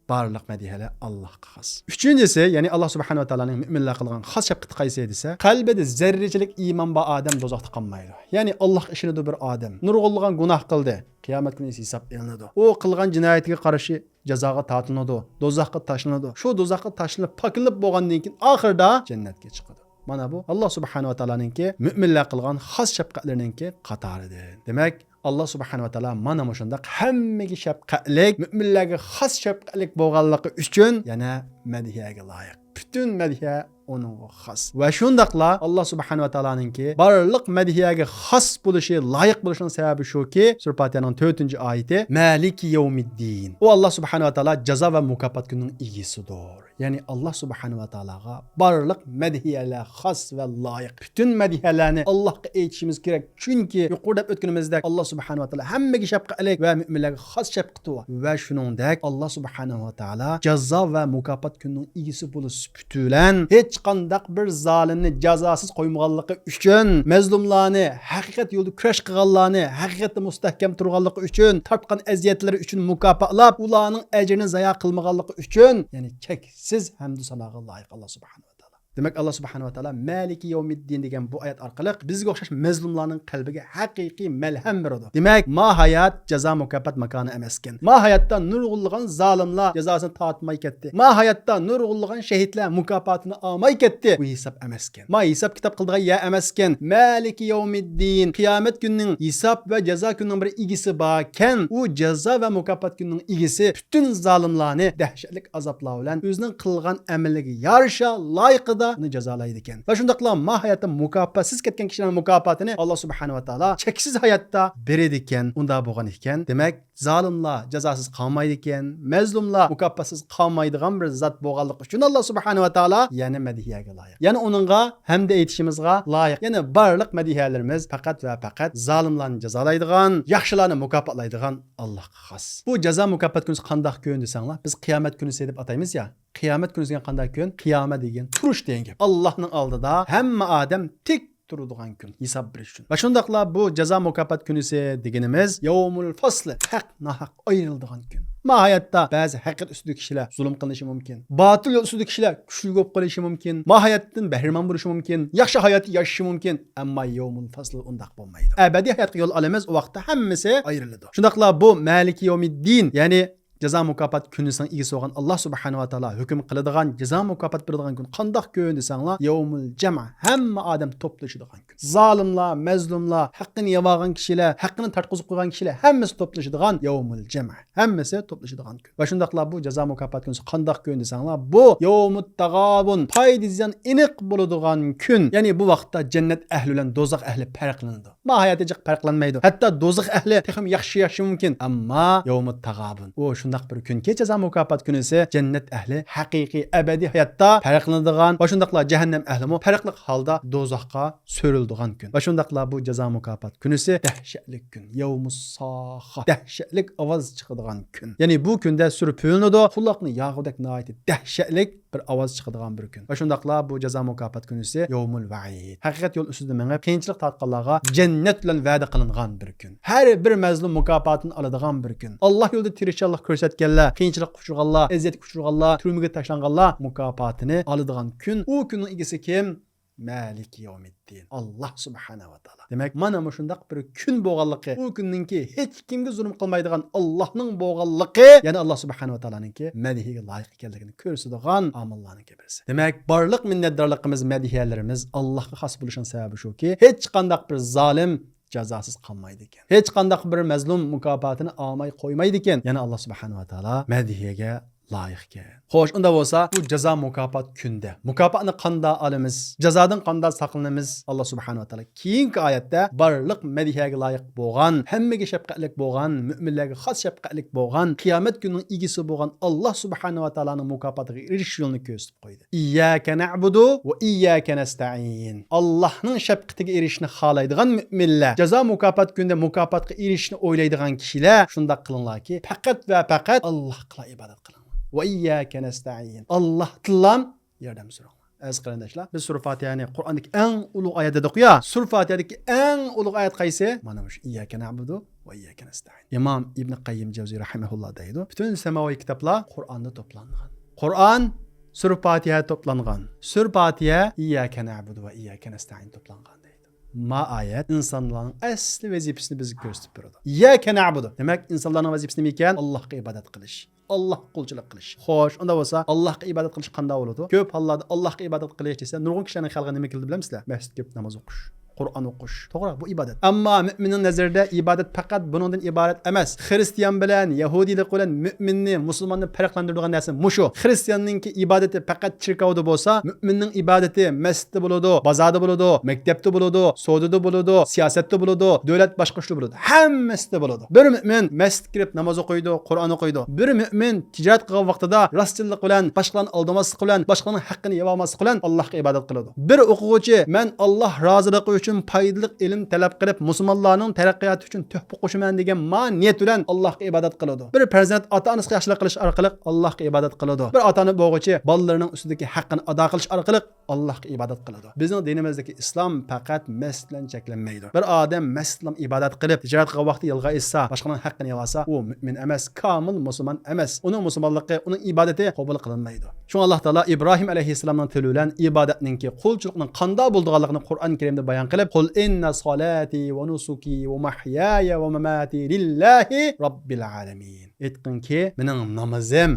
Barlıq mediheler Allah'a has. Üçüncüsü, yani Allah subhanahu wa ta'ala'nın müminler kılgan has şefqati qaysi edise, kalbede zerrecilik iman ba adam dozaqda qalmaydı. Yani Allah işini bir adam nurgulluğan günah kıldı. Kıyamet günü hesap elinadi. O kılgan cinayetiga qarşı jazaga tortiladi, dozaqqa tashlanadi. Şu dozaqqa tashlanib pakilib bo'lgandan keyin oxirida jannatga chiqadi. Mana bu Allah subhanahu wa ta'ala'nınki müminler kılgan has şefqatlarininki qatoridir. Demek Allah subhanahu wa ta'ala mana mushundaq hammaga shafqatlik, müminlarga xas shafqatlik bo'lganligi uchun yana madhiyaga loyiq. Bütün madhiya onun xas. Ve şundaqla Allah subhanahu wa ta'ala'nınki barliq madhiyaga xas bo'lishi, loyiq bo'lishining sababi shuki, Sura Fatiha'nın 4-ayeti Maliki yevmiddin. O Allah subhanahu wa ta'ala jazo va mukofot kunining egisidir. Yani Allah subhanahu wa ta'alaga barliq madhiyalar xas ve loyiq. Bütün madhiyalarni Allah'a aytishimiz kerak. Chunki yuqorida o'tganimizdek Allah subhanahu wa ta'ala hammaga shafqatlik ve müminlarga xas shafqati bor. Ve shuningdek Allah subhanahu wa ta'ala jazo va mukofot kunining egisi bo'lish bilan hech qandaq bir zalimni jazosiz qo'ymaganligi uchun, mazlumlarni haqiqat yo'lda kurash qilganlarni haqiqatda mustahkam turganligi uchun, tortgan aziyatlari uchun mukofotlab, ularning ajrini zayo qilmaganligi uchun, ya'ni cheksiz hamd sanoga loyiq Allah subhanahu wa ta'ala. Demek Allah subhanahu wa ta'ala Maliki yevmiddin degan bu oyat orqali bizga o'xshash mazlumlarning qalbiga haqiqiy malham beradi. Demek ma hayat jazo mukofot makoni emasken. Ma hayatda nurg'ulg'an zolimlar jazosini tortmay ketdi. Ma hayatda nurg'ulg'an shahidlar mukofotini olmay ketdi. Bu hisob emasken. Ma hisob kitob qildigan ya emasken. Maliki yevmiddin qiyomat kunining hisob va jazo kunining bir egisi borken, u jazo va mukofot kunining egisi bütün zolimlarni dahshatli azoblar bilan o'zining qilgan amaliga yarasha loyiqida uni jazolaydi ekan. Va shundaqla ma hayotda mukofotsiz ketgan kishilarning mukofotini Allah subhanahu wa ta'ala cheksiz hayotda beradi ekan. Unda bo'lgan ekan. Demak, zolimlar jazosiz qolmaydi ekan, mazlumlar mukofotsiz qolmaydigan bir zot bo'lganligi uchun Allah subhanahu wa ta'ala yana madhiyaga loyiq. Yani onunga hamda aytishimizga loyiq. Yani barliq madhiyalarimiz faqat va faqat zolimlarni jazolaydigan, yaxshilarni mukofotlaydigan Allohga xos. Bu jazo mukofot kuni qanday kun desanglar, biz qiyomat kuni deb ataymiz ya. Qiyomat kunisiga qanday kun? Qiyomat degan turish degan gap. Allohning oldida hamma odam tik turadigan kun, hisob berish uchun. Va shundaqla bu jazo mukofot kunisi deganimiz yawmul fasl, haq nahaq ayriladigan kun. Ma hayotda ba'zi haqiqat ustida kishilar zulm qilishi mumkin. Batil yo'l ustida kishilar kuchli bo'lib qolishi mumkin. Ma hayotdan bahramon bo'lishi mumkin. Yaxshi hayot yashashi mumkin. Ammo yawmul fasl undaq bo'lmaydi. Abadiy hayotga yo'l olamiz, o vaqtda hammasi ayriladi. Shundaqla bu Maliki yawmiddin, ya'ni jazo mukofot kunisining egisi bo'lgan Allah subhanahu wa ta'ala hukm qiladigan, jazo mukofot beradigan kun qanday kun desanglar, yawmul jam', hamma odam to'plashadigan kun. Zolimlar, mazlumlar, haqqini yemagan kishilar, haqqini tartqizib qo'ygan kishilar hammasi to'plashadigan yawmul jam', hammasi to'plashadigan kun. Va shundaqla bu jazo mukofot kunisi qanday kun desanglar, bu yawmut tag'abun, foydasidan aniq bo'ladigan kun. Ya'ni bu vaqtda jannat ahli bilan dozoq ahli farqlanadi. Ma hayotda farqlanmaydi. Hatto dozoq ahli ham yaxshi yashashi mumkin, ammo yawmut tag'abun, o shundaq bir kunki jazo mukofot kunisi jannat ahli haqiqiy abadiy hayotda farqlanadigan, va shundaqla jahannam ahli mo farqli holda dozoqqa so'riladigan kun. Va shundaqla bu jazo mukofot kunisi dahshatli kun, yawmus saha, dahshatli ovoz chiqadigan kun. Ya'ni bu kunda surpilnadi, quloqni yog'idek nihoyat dahshatli bir ovoz chiqadigan bir kun. Va shundaqla bu jazo mukofot kunisi yawmul va'id, haqiqat yo'l ustida mengib qiyinchilik tortganlarga jannat bilan va'da qilingan bir kun. Har bir mazlum mukofotini oladigan bir kun. Allah yo'lida tirishchilik ko'rsatganlar, qiyinchilik uchirganlar, izzat uchirganlar, turmaga tashlanganlar mukofotini oladigan kun. U kunning egasi kim? Maliki yevmiddin. Allah subhanahu va taala. Demek mana shundaq bir kun bo'lganligi, u kunninki hech kimga zulm qilmaydigan Allohning bo'lganligi, ya'ni Allah subhanahu va taolaninki madhiga loyiq ekanligini ko'rsatadigan omillarning birisi. Demak, barliq minnatdorligimiz, madhiyalarimiz Allohga xos bo'lishining sababi shuki, hech qanday bir zolim jazosiz qolmaydi ekan. Hech qanday bir mazlum mukofotini olmay qo'ymaydi ekan. Yana Allah subhanahu va taolo madhiyaga loyiq ekan. Xo'sh, unda bo'lsa, bu jazo mukofot kunda mukofotni qanday olamiz? Jazodan qanday saqlanamiz? Allah subhanahu va taolo keyingi oyatda barliq madhiyaga loyiq bo'lgan, hammaga shafqatlik bo'lgan, mu'minlarga xos shafqatlik bo'lgan, qiyomat kunining egisi bo'lgan Allah subhanahu va taoloning mukofotiga erishish yo'lini ko'rsatib qo'ydi. Iyyaka na'budu va iyyaka nasta'in. Allohning shafqatiga erishishni xohlaydigan mu'minlar, jazo mukofot kunda mukofotga erishishni o'ylaydigan kishilar shunday qilinglarki, faqat va faqat Allohga ibodat qiling. Va iyyaka nasta'in. Allah tillam yordam so'ranglar. Aziz qarindoshlar, biz sura Fatihani Qur'ondagi eng ulug' oyat dedik ya. Sura Fatihadagi eng ulug' oyat qaysi? Mana shu iyyaka na'budu va iyyaka nasta'in. Imom Ibn Qayyim Javziy rahimahulloh deydi, butun samoviy kitoblar Qur'onda to'plangan. Qur'on sura Fatiha to'plangan. Sura Fatiha iyyaka na'budu va iyyaka nasta'in to'plangan. Ma ayet insanların asli vazifesini bize gösterip berdi. İyyâke na'budu. Demek insanların vazifesi ne ekan? Allah'a ibadet qilish. Allah qulchilik qilish. Xo'sh, unda bo'lsa, Allohga ibodat qilish qanday bo'ladi? Ko'p hollarda Allohga ibodat qilish desa, nurg'un kishilarning xalqiga nima keldi bilamsizlar? Masjidga kelib namoz o'qish, Qur'on o'qish. To'g'ri, bu ibodat. Ammo mu'minning nazarida ibodat faqat bundan iborat emas. Xristian bilan yahudiylik bilan mu'minni, musulmonni farqlantiradigan narsa mushu. Xristianninki ibodati faqat cherkovda bo'lsa, mu'minning ibodati masjidda bo'ladi, bozorda bo'ladi, maktabda bo'ladi, savdoda bo'ladi, siyosatda bo'ladi, davlat boshqarishda bo'ladi. Hammasida bo'ladi. Bir mu'min masjidga kirib namoz o'qiydi, Qur'on o'qiydi. Bir mu'min tijorat qilgan vaqtida rostchilik bilan, boshqalarni aldamaslik bilan, boshqalarning haqqini yevolmaslik bilan Allohga ibodat qiladi. Bir o'quvchi men Alloh roziligi uchun foydali ilm talab qilib, musulmonlarning taraqqiyoti uchun tuhfa qo'shaman degan niyat bilan Allohga ibodat qiladi. Bir farzand ota-onasiga yaxshilik qilish orqali Allohga ibodat qiladi. Bir ota-ona bo'g'ichi bolalarining ustidagi haqqini ado qilish orqali Allohga ibodat qiladi. Bizning dinimizdagi islom faqat masjid bilan cheklanmaydi. Bir odam masjid bilan ibodat qilib, tijorat qilgan vaqtda yolg'a etsa, boshqalarning haqqini yevolsa, u mu'min emas, komil musulmon emas. Uning musulmonligi, uning ibodati qabul qilinmaydi. Shunga Alloh taolo Ibrohim alayhissalomning tili bilan ibodatninki, qulchilikning qanday bo'lganligini Qur'on Karimda bayon qilib, "Qul inna solati va nusuki va mahyaya va mamati lillahi robbil alamin." Aytqinki, mening namozim,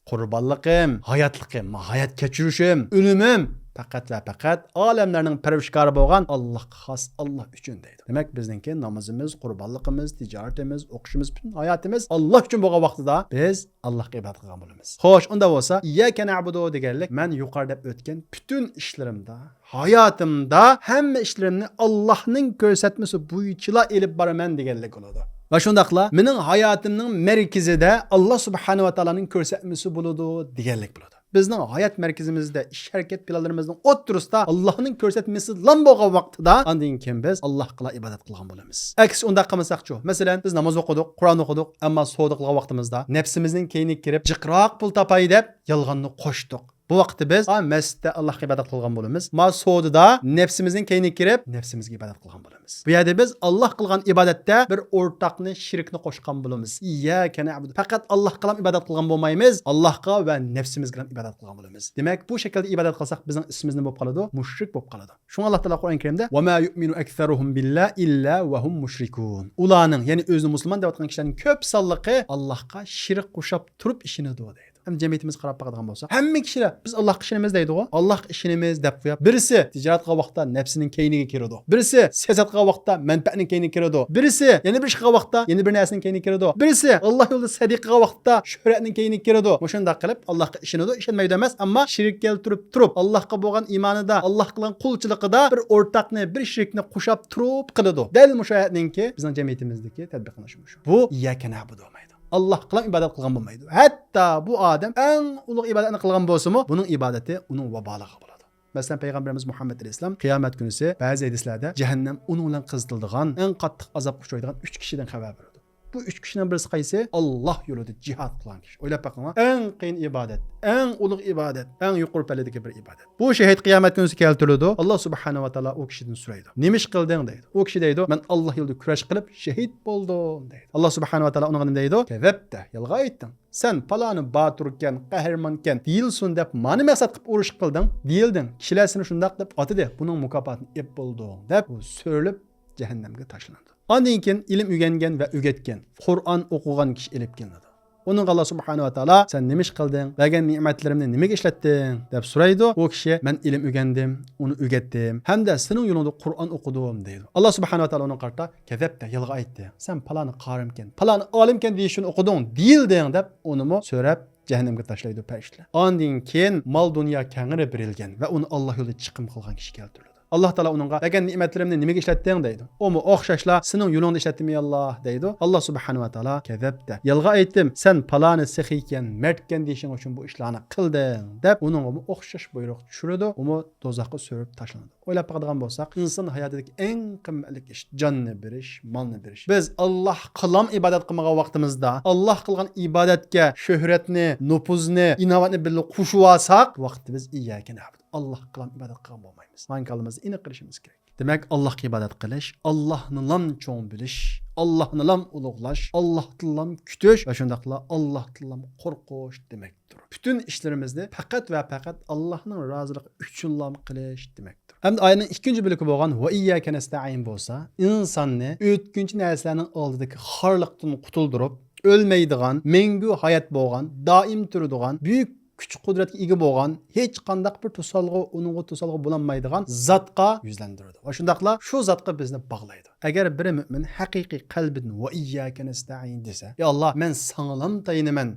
qurbonligim, hayotligim, hayot kechirishim, o'limim faqat va faqat olamlarning parvarishkori bo'lgan Allohga xos, Alloh uchun deydi. Demak, bizningki namozimiz, qurbonligimiz, tijoratimiz, o'qishimiz, butun hayotimiz Alloh uchun bo'lgan vaqtida biz Allohga ibodat qilgan bo'lamiz. Xo'sh, unda bo'lsa, iyyaka na'budu deganlik men yuqorida o'tgan butun ishlarimda, hayotimda hamma ishlarimni Allohning ko'rsatmasi bo'yicha elib boraman deganlik bo'ladi. Va shundaqla mening hayotimning markazida Alloh subhanahu va taolaning ko'rsatmasi bo'ladi deganlik bo'ladi. Bizning hayot markazimizda, ish harakat planlarimizning o'ttirusida Allohning ko'rsatmasi lam bo'lgan vaqtida undan keyin biz Allohga ibodat qilgan bo'lamiz. Aks unda qilmasaqchu, masalan, biz namoz o'qidik, Qur'on o'qidik, ammo savdo qilgan vaqtimizda nafsimizning keyniga kirib, jiqroq pul topay deb yolg'onni qo'shdik. Bu vaqtda biz masjidda Allohga ibodat qilgan bo'lamiz. Savdoda nafsimizning keyniga kirib, nafsimizga ibodat qilgan bo'lamiz. Bu yerda biz Alloh qilgan ibodatda bir o'rtoqni, shirkni qo'shgan bo'lamiz. Iyyaka na'budu. Faqat Allohga ibodat qilgan bo'lmaymiz, Allohga va nafsimizga ibodat qilgan bo'lamiz. Demak, bu shaklda ibodat qilsak bizning ismimiz nima bo'lib qoladi? Mushrik bo'lib qoladi. Shunga Alloh taolo Qur'on Karimda "Va ma yu'minu aktsaruhum billahi illa va hum mushrikun." Ularning, ya'ni o'zini musulmon deb atgan kishilarning ko'p sonligi Allohga shirk qo'shib turib ishini deydi. Hem cemiyetimiz qarab bakadigan bo'lsa, hamma kishilar biz Allohga ishonamiz deydi-ku. Alloh ishonamiz deb qo'yib, birisi tijorat qilgan vaqtda nafsining keyniga kiradi. Birisi siyosat qilgan vaqtda manfaatning keyniga kiradi. Birisi yana bir ish qilgan vaqtda yana bir narsaning keyniga kiradi. Birisi Alloh yo'lida sadiq qilgan vaqtda shuhratning keyniga kiradi. Shunday qilib Allohga ishonadi, ishonmaydi emas, ammo shirk keltirib Allohga bo'lgan iymonida, Alloh qilgan qulchiligida bir o'rtoqni, bir shirkni qo'shib turib qiladi. Dal mushoyatninki bizning jamiyatimizdagi tadbiqini shu. Bu iyyaka na'budu bo'lmaydi. Allah qilgan ibodat qilgan bo'lmaydi. Hatta bu odam eng ulug' ibodatni qilgan bo'lsa-mu, buning ibodati uning vaboliga bo'ladi. Masalan, payg'ambarimiz Muhammad alayhisalom qiyomat kunisi ba'zi hadislarda jahannam uning bilan qizitiladigan, eng qattiq azobga uchraydigan 3 kishidan xabar beradi. Bu üç kişinin birisi qaysi? Allah yo'lida jihad qilgan kishi. O'ylab boqing. Eng qiyin ibodat, eng ulug' ibodat, eng yuqori palladagi bir ibodat. Bu shahid qiyomat kunisi keltiriladi. Alloh subhanahu va taolo o kishidan so'raydi. Nima ish qilding deydi. O kishi deydi, men Alloh yo'lida kurash qilib shahid bo'ldim deydi. Alloh subhanahu va taolo unga nima deydi? Kazabta, yolg'on aytding. Sen palani baturkan, qahramonkan, deyilsin deb mani maqsad qilib urush qilding, deyilding. Kishilar seni shundoq deb otidi. Buning mukofotini ep bo'lding deb u so'rilib jahannamga tashlandi. Ondan keyin ilm o'rgangan va o'rgatgan, Qur'on o'qigan kishi elib kelinadi. Onun Allah subhanahu wa ta'ala sen nima ish qilding, bergan ne'matlarimni nimaga ishlatding deb so'raydi. O kishi men ilm o'rgandim, uni o'rgatdim, hamda sening yo'lingda Qur'on o'qidim deydi. Allah subhanahu wa ta'ala uni qarta, "Kazabta, yolg'on aytdi. Sen palani qarimkan, palani olimkan deyishini o'qiding, deyilding" deb unimi so'rab jahannamga tashlaydi farishtalar. Ondan keyin mol dunyo kangiri berilgan va uni Alloh yo'lida chiqim qilgan kishi keltirildi. Allah Taala uningga bergan ne'matlarimni nimaga ishlatding deydi. Omi o'xshashla sening yo'lingda ishlatdimi Alloh deydi. Allah subhanahu va taolo kazabda. Yolg'on aytdim, sen palani sexiykan, mertkan deyishing uchun bu ishlarni qilding deb uningga o'xshash buyruq tushiradi. Uni dozoqqa so'rib tashlanadi. O'ylab qaradigan bo'lsak, inson hayotidagi eng qimmatli ish jonni berish, molni berish. Biz Alloh qilam ibodat qilmagan vaqtimizda, Alloh qilgan ibodatga shuhratni, nufuzni, inovatni bilib qo'shib olsak, vaqtimiz iyaga nabud. Allah qilam ibodat qilgan bo'lmaymiz. Mankalimizni aniq qilishimiz kerak. Demak, Allohga ibodat qilish, Allohni lam cho'ng bilish, Allohni lam ulug'lash, Allohdan lam kutish va shundaqla Allohdan lam qo'rqish demakdir. Bütün ishlarimizni faqat va faqat Allohning roziligi uchun lam qilish demakdir. Hamda oyatning ikkinchi bo'ligi bo'lgan va iyyaka nasta'in bo'lsa, insonni o'tkinchi narsalarning oldidagi xorliqdan qutuldirib, o'lmaydigan, mengu hayot bo'lgan, doim turadigan, buyuk kuch qudratga ega bo'lgan, hech qanday bir to'salg'i bo'lolmaydigan zatga yuzlantiradi. Va shundaqla shu zatga bizni bog'laydi. Agar bir mu'min haqiqiy qalbidan va iyyaka nasta'in desa, "Ey Alloh, men sanglam tayinaman"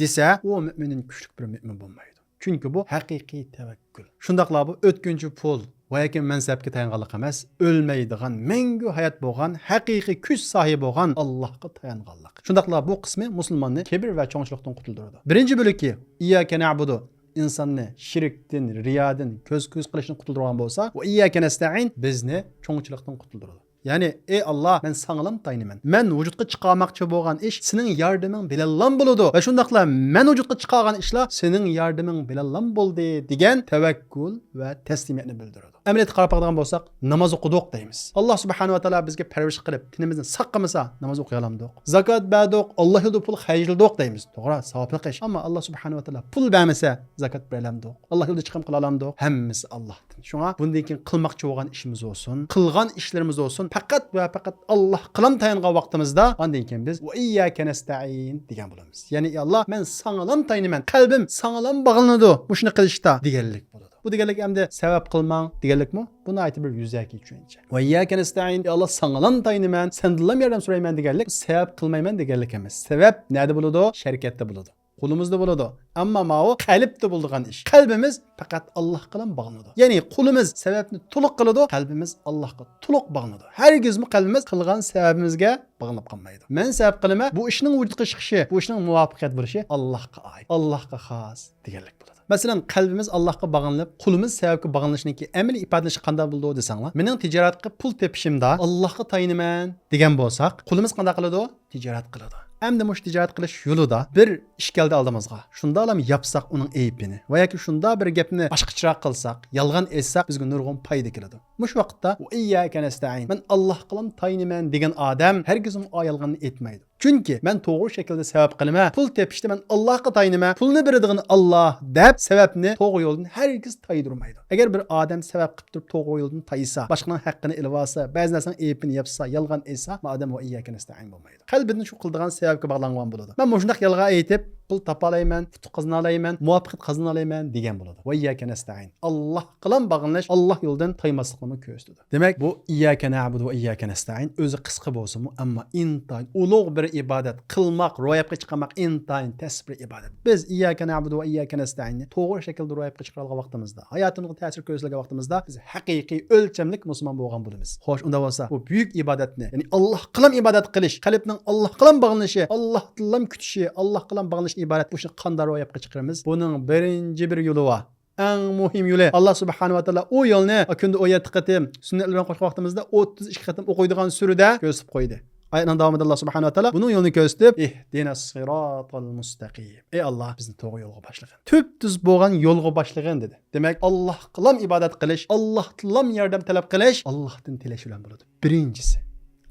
desa, u mu'minning kuchli bir mu'min bo'lmaydi. Chunki bu haqiqiy tavakkul. Shundaqla bu o'tkinchi pul va yoki mansabga tayanganlik emas, o'lmaydigan, mengu hayot bo'lgan, haqiqiy kuch sohibi bo'lgan Allohga tayanganlik. Shundaqla bu qismi musulmonni kibr va cho'ngchilikdan qutuldiradi. Birinchi bo'liki, iyyaka na'budu insonni shirkdan, riyodan, ko'z qilishdan qutuldirgan bo'lsa, va iyyaka nasta'in bizni cho'ngchilikdan qutuldiradi. Yani ey Allah, men sağlam tayinaman. Men vücutga chiqarmoqchi bo'lgan ish sening yordaming bilan bo'ladi. Va shundaqla men vücutga chiqargan ishlar sening yordaming bilan bo'ldi degan tavakkul va taslimiyatni bildiradi. Amaliyotga qarab qaraganda bo'lsak, namoz o'qidik deymiz. Alloh subhanahu va taolo bizga parvarish qilib, tinimizni saqlamasa namoz o'qiy olamiz. Zakot berdik, Alloh yo'lida pul xarjladik deymiz. To'g'ri, savobli ish. Ammo Alloh subhanahu va taolo pul bermasa zakot beramiz. Alloh yo'lida chiqim qila olamiz. Hammasi Allohdan. Shunga bundan keyin qilmoqchi bo'lgan ishimiz bo'lsin, qilgan ishlarimiz bo'lsin, faqat va faqat Alloh qilam tayangan vaqtimizda ondan keyin biz va iyyaka nasta'in degan bo'lamiz. Ya'ni Alloh, men sanglam tayinaman, qalbim sanglam bog'lanadi bu shuni qilishda deganlik bo'ladi. Bu deganlik hamda sabab qilmang deganlikmi? Buni aytib bir yuzaki tushuncha. Va iyyaka nasta'in, Alloh sanglam tayinaman, sendan yordam so'rayman deganlik sabab qilmayman deganlik emas. Sabab nerede bo'ladi? Sharikatda bo'ladi. Qo'limizda bo'ladi. Ammo ma'o qalbda bo'lgan ish. Qalbimiz faqat Alloh bilan bog'lanadi. Ya'ni qo'limiz sababni to'liq qiladi, qalbimiz Allohga to'liq bog'lanadi. Hargizmi qalbimiz qilgan sababimizga bog'lanib qolmaydi. Men sabab qilaman, bu ishning vujudga chiqishi, bu ishning muvaffaqiyat bo'lishi Allohga oid, Allohga xos deganlik bo'ladi. Masalan, qalbimiz Allohga bog'lanib, qo'limiz sababga bog'lanishniki amaliy ifodalashi qanday bo'ldi desanglar, mening tijoratga pul tepishimda Allohga tayinaman degan bo'lsak, qo'limiz qanday qiladi? Tijorat qiladi. Hamda mush tijorat qilish yo'lida bir ish keldi oldimizga. Shunda ham yapsak uning aybini va yoki shunda bir gapni boshqacharoq qilsak, yolg'on aytsak bizga nurg'un foyda keladi. Mush vaqtda u iyyaka nasta'in, men Alloh qilam tayinaman degan odam hargiz u yolg'onni aytmaydi. Chunki men to'g'ri shaklda sabab qilaman, pul tepishda men Allohga tayinaman, pulni beradigan Alloh deb sababni to'g'ri yo'ldan hargiz taydirmaydi. Agar bir odam sabab qilib turib to'g'ri yo'ldan taysa, boshqaning haqqini ilib olsa, ba'zi narsaning aybini yapsa, yolg'on aytsa, bu odam va iyyaka nasta'in bo'lmaydi. Qalbining shu qildigan sababga bog'langan bo'ladi. Men shundaq yolg'on aytib, pul topa olayman, pul qazana olayman, muvaffaqiyat qazana olayman degan bo'ladi. Va iyyaka nasta'in. Alloh bilan bog'lanish, Alloh yo'ldan taymaslikni ko'rsatadi. Demak, bu iyyaka na'budu va iyyaka nasta'in o'zi qisqa bo'lsa-mu, ammo intayin ulug' bir ibodat, qilmoq, ro'yobga chiqarmoq intayin tasbir ibodat. Biz iyyaka na'budu va iyyaka nasta'inni to'g'ri shaklda ro'yobga chiqargan vaqtimizda, hayotimizga ta'sir ko'rsatgan vaqtimizda biz haqiqiy o'lchamlik musulmon bo'lgan bo'lamiz. Xo'sh, unda bo'lsa, bu buyuk ibodatni, ya'ni Alloh qilam ibodat qilish, qalbning Alloh qilam bog'lanishi, Alloh qilam kutishi, Alloh qilam bog'lanish ibodat bu ishni qanday ro'yobga chiqaramiz? Buning birinchi bir yo'li bor. Eng muhim yo'li Alloh subhanahu va taolo o yo'lni kunda 17 qatim sunnat bilan qo'shgan vaqtimizda 32 qatim o'qiydigan surada ko'rsatib qo'ydi. Ayetning davomida Alloh subhanahu va taolo buning yo'lini ko'rsatib, ihdinas siratal mustaqim. Ey Alloh, bizni to'g'ri yo'lga boshlagin. Tüp-tüz bo'lgan yo'lga boshlagin dedi. Demak, Alloh qilam ibodat qilish, Alloh qilam yordam talab qilish, Allohdan tilash bilan bo'ladi. Birinchisi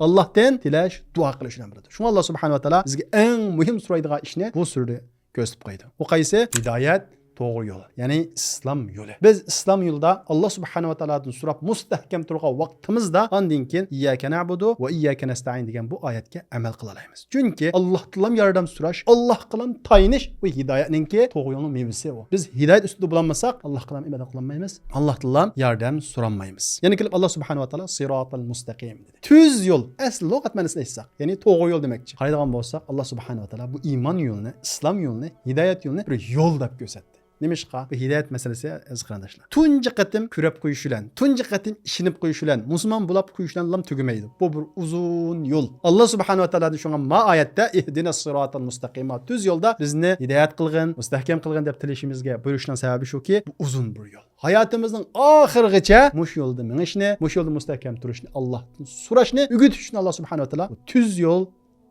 Allohdan tilash, duo qilish bilan bo'ladi. Shunga Alloh subhanahu va taolo bizga eng muhim so'raydigan ishni bu surada ko'rsatib qo'ydi. U qaysi? Hidoyat, to'g'ri yo'l. Ya'ni islom yo'li. Biz islom yo'lida Alloh subhanahu va taolodan so'rab mustahkam turgan vaqtimizda ondan keyin iyyaka na'budu va iyyaka nasta'in degan bu oyatga amal qila olamiz. Chunki Alloh tilam yordam so'rash, Alloh qilam tayinish bu hidoyatninki to'g'ri yo'lning mevasi bu. Biz hidoyat ustida bo'lmasak, Alloh qilam ibodat qilolmaymiz. Alloh tilam yordam so'ramaymiz. Ya'ni kelib Alloh subhanahu va taolo siratal mustaqim dedi. Tüz yo'l, asl lug'at ma'nosida aytsak, ya'ni to'g'ri yo'l demakchi. Qaraydigan bo'lsak, Alloh subhanahu va taolo bu iymon yo'lini, islom yo'lini, hidoyat yo'lini bir yo'l deb ko'rsatdi. Nimishqa? Bu hidayat masalasi aziz qarindoshlar. Tunji qatim kurab qo'yish bilan, tunji qatim ishinib qo'yish bilan, musulmon bo'lib qo'yish bilan lam tugamaydi. Bu bir uzun yo'l. Alloh subhanahu va taolo shunga ma oyatda ihdinas siratal mustaqim, tuz yo'lda bizni hidayat qilgin, mustahkam qilgin deb tilashimizga buyurishning sababi shuki, bu uzun bir yo'l. Hayotimizning oxirigacha mush yo'lda minishni, mush yo'lda mustahkam turishni, Allohdan so'rashni o'rgatishni Alloh subhanahu va taolo tuz yo'l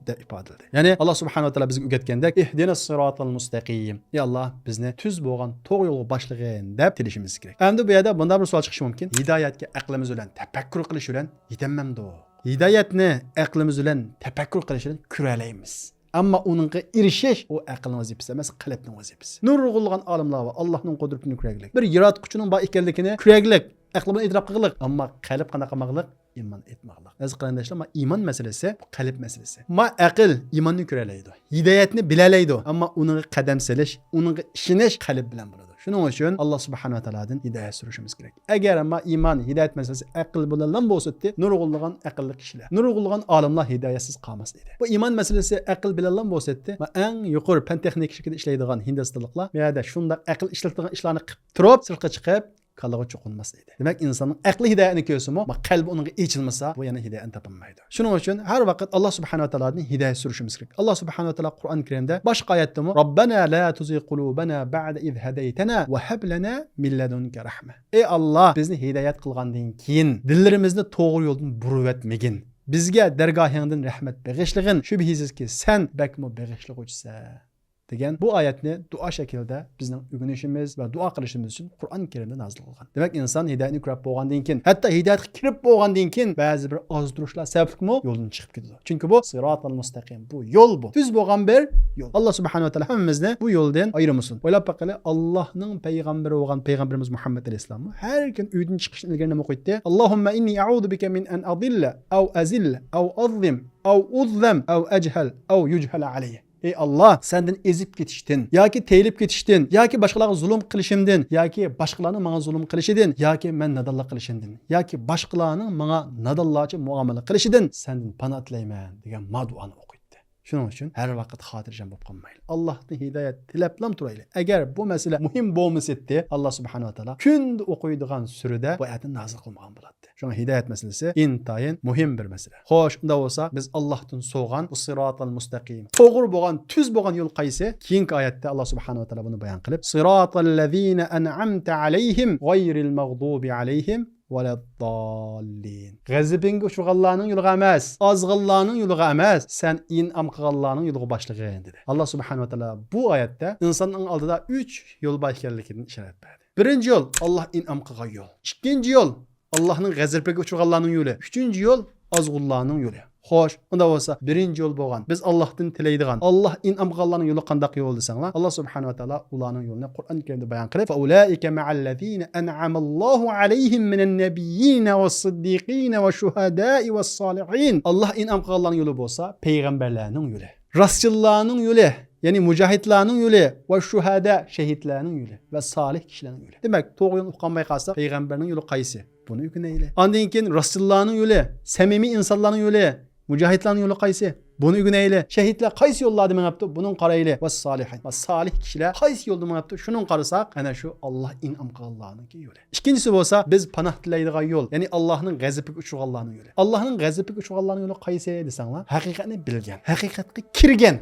deb ifodaladi. Ya'ni Alloh subhanahu va taolo bizga o'rgatgandek ihdinas siratal mustaqim. Ey Alloh, bizni tuz bo'lgan to'g'ri yo'lga boshlagin deb tilishimiz kerak. Endi bu yerda bunday bir savol chiqishi mumkin. Hidoyatga aqlimiz bilan tafakkur qilish bilan yetamamdi. Hidoyatni aqlimiz bilan tafakkur qilish bilan ko'ralaymiz. Ammo uningga erishish o aqlning vazifasi emas, qalbning vazifasi. Nurg'ulgan olimlar va Allohning qudratini ko'raglik. Bir yaratquchining bor ekanligini ko'raglik, aql bilan idrok qilg'lik, ammo qalb qanaqa qilmoqlik? İman etmoqlik. Aziz qarindoshlar, iymon masalasi qalb masalasi. Aql iymonni ko'ralaydi, hidoyatni bilalaydi, ammo uning qadam silish, uning ishonish qalb bilan bo'ladi. Shuning uchun Alloh subhanahu va taolodan hidoyat so'rashimiz kerak. Agar iymon, hidoyat masalasi aql bilan bo'lsa-da, nurg'ulgan aqlli kishilar, nurg'ulgan olimlar hidoyatsiz qolmas edi. Bu iymon masalasi aql bilan bo'lsa-da, eng yuqori fan texnik shaklda ishlaydigan hindistonliklar bu yerda shunday aql ishlatadigan ishlarni qilib turib, sirtqa chiqib kalaga cho'qinmas edi. Demak, insonning aqli hidoyatni ko'rsami, qalbi unga echilmasa, bu yana hidoyatni topolmaydi. Shuning uchun har vaqt Alloh subhanahu va taolodan hidoyat so'rashimiz kerak. Alloh subhanahu va taolo Qur'on Karimda boshqa oyatda Robbana la tuzigh qulubana ba'da id hadaytana va hab lana min ladunka rahma. Ey Alloh, bizni hidoyat qilgandan keyin dillarimizni to'g'ri yo'ldan burib etmagin. Bizga dargohingdan rahmat bag'ishlig'in. Shubhisizki sen bakmo bag'ishlig'uchisan. degan bu oyatni duo shaklida bizning o'rganishimiz va duo qilishimiz uchun Qur'on Karimda nozil qilgan. Demak, inson hidoyatni ko'rib bo'lgandan keyin, hatto hidoyatga kirib bo'lgandan keyin ba'zi bir ozdirishlar sababmi yo'ldan chiqib ketadi. Chunki bu siratal mustaqim, bu yo'l bu. Tuz bo'lgan bir yo'l. Alloh subhanahu va taolo hammamizni bu yo'ldan ayirmasin. O'ylab baqili, Allohning payg'ambari bo'lgan payg'ambarimiz Muhammad alayhisalom har kun uydan chiqishdan ilgari nima qo'ydi? Allohumma inni a'udhu bika min an adilla aw azilla aw azlim aw uzlam aw ajhal aw yujhala alayya. Ey Allah, senden ezip ketiştin, yoki teyilip ketiştin, yoki boshqalarga zulm qilishimdan, yoki boshqalarning menga zulm qilishidan, yoki men nadonlik qilishimdan, yoki boshqalarning menga nadonlarcha muomala qilishidan senden panoh tilayman degan duoni o'qiydi. Shuning uchun har vaqt xotirjam bo'lib qolmaylik. Allohning hidoyat tilablam turaylik. Agar bu masala muhim bo'lmasa-da, Alloh subhanahu va taolo kunda o'qiydigan surada bu oyatni nozil qilmagan bo'ladi. Shunga hidoyat masalasi intayin muhim bir masala. Xo'sh, unda bo'lsa biz Allohdan so'g'an siratal mustaqim, to'g'ri bo'lgan, tuz bo'lgan yo'l qaysi? Keyingi oyatda Alloh subhanahu va taolo buni bayon qilib, siratal ladzina an'amta alayhim g'ayril mag'dubi alayhim valaddallin. G'azabingga uchraganlarning yo'liga emas, ozg'inlarning yo'liga emas, sen in'am qilganlarning yo'liga boshlagin dedi. Alloh subhanahu va taolo bu oyatda insonning oldida 3 yo'l bor ekanligidan ishorat berdi. Birinchi yo'l Alloh in'am qilgan yo'l. Ikkinchi yo'l Allohning g'azabiga uchraganlarning yo'li. Uchinchi yo'l ozg'inlarning yo'li. Xo'sh, unda bo'lsa birinchi yo'l bo'lgan biz Allohdan tilaydigan, Alloh in'am qilganlarning yo'li qanday yo'l desanglar, Alloh subhanahu va taolo ularning yo'lini Qur'on Karimda bayon qilib, fa ulaika ma'allazina an'amallohu alayhim minan nabiyyin was-siddiqin wash-shuhada'i was-solihin. Alloh in'am qilganlarning yo'li bo'lsa, payg'ambarlarning yo'li, rasullarning yo'li, ya'ni mujahidlarning yo'li va shuhada, shahidlarning yo'li va solih kishilarning yo'li. Demak, to'g'ri yo'l o'qiganmay qolsa, payg'ambarning yo'li qaysi? Buni o'rganaylik. Ondan keyin rasullarning yo'li, samimiy insonlarning yo'li, mujahidlarning yo'li qaysi? Buni o'rganaylik. Shahidlar qaysi yo'llarda mengapti? Buni qaraylik. Va solihin, va solih kishilar qaysi yo'lda mengapti? Shuni qarasak, ana shu Alloh in'am qilganlarning yo'li. Ikkinchisi bo'lsa, biz panoh tilaydigan yo'l, ya'ni Allohning g'azabiga uchraganlarning yo'li. Allohning g'azabiga uchraganlarning yo'li qaysi desanglar, haqiqatni bilgan, haqiqatga kirgan.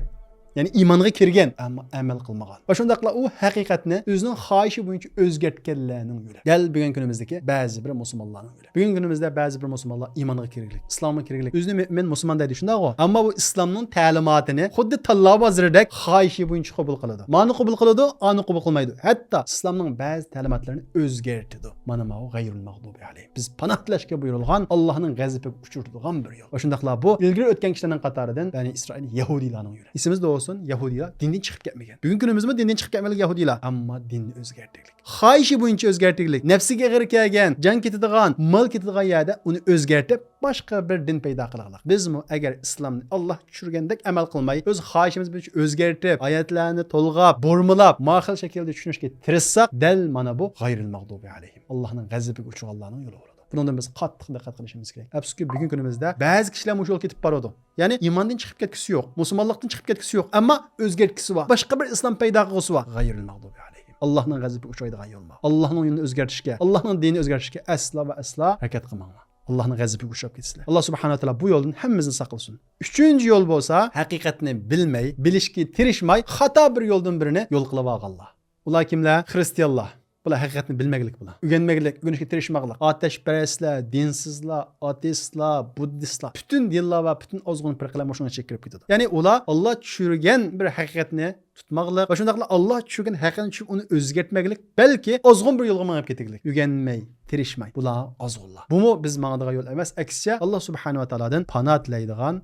ya'ni iymonga kirgan, ammo amal qilmagan. Va shundaqla u haqiqatni o'zining xohishi bo'yicha o'zgartganlarning yo'li. Dal bugun kunimizdagi ba'zi bir musulmonlarning yo'li. Bugun kunimizda ba'zi bir musulmonlar iymonga kirganlik, islomga kirganlik, o'zini men musulmon deydi shundaqo. Ammo bu islomning ta'limotini xuddi tanlab hozirdak xohishi bo'yicha qabul qiladi. Ma'ni qabul qiladi, ani qabul qilmaydi. Hatto islomning ba'zi ta'limotlarini o'zgartirdi. Mana bu g'ayrul mag'dubi alayhim. Biz panoh tilashga buyurilgan Allohning g'azabiga uchiradigan bir yo'l. Va shundaqla bu ilgari o'tgan kishilarning qatoridan Bani Isroil Yahudiylarning yo'li. Esimizda bo'lsin, Yahudilar dindan chiqib ketmagan. Bugun kunimizda dindan chiqib ketmagan Yahudilar, ammo dinni o'zgartirdik. Xohishi bo'yicha o'zgartirdik. Nafsiga g'ir kelgan, jon ketadigan, mol ketadigan yerda uni o'zgartirib boshqa bir din paydo qilamiz. Bizmi agar islomni Alloh tushirgandek amal qilmay, o'z xohishimiz bo'yicha o'zgartirib, oyatlarni to'lg'ab, bo'rmilab, mahil shaklda tushunishga tirishsak, dal mana bu g'ayril mag'dubi alayhim. Allohning g'azabiga uchraganlarning yo'li bo'ladi. Bundan biz qattiq diqqat qilishimiz kerak. Afsuski bugun kunimizda ba'zi kishilar mush yo'l ketib boradi. Ya'ni iymondan chiqib ketgisi yo'q, musulmonlikdan chiqib ketgisi yo'q, ammo o'zgartgisi bor. Boshqa bir islom paydo qilgisi bor. G'ayril mag'dubi alayhim. Allohning g'azabiga uchraydigan yo'l bor. Allohning yo'lini o'zgartirishga, Allohning dinini o'zgartirishga aslo va aslo harakat qilmanglar. Allohning g'azabiga uchrab ketsizlar. Alloh subhanahu va taolo bu yo'ldan hammamizni saqlasin. Uchinchi yo'l bo'lsa, haqiqatni bilmay, bilishga tirishmay, xato bir yo'ldan birini yo'l qilib olganlar. Ular kimlar? Xristianlar. Bular haqiqatni bilmaglik bular. O'rganmaglik, o'rganishga tirishmaglik. Atashparastlar, dinsizlar, ateistlar, buddistlar, bütün dinlar va bütün ozg'un firqalar shunga chekirib ketadi. Ya'ni ular Alloh tushirgan bir haqiqatni tutmaglik va shundaqla Alloh tushirgan haqiqatni tushib uni o'zgartmaglik, balki ozg'un bir yo'lga minib ketganlik. O'rganmay, tirishmay. Bular ozg'unlar. Bumi biz mangadigan yo'l emas, aksicha Alloh subhanahu va taolodan panoh tilaydigan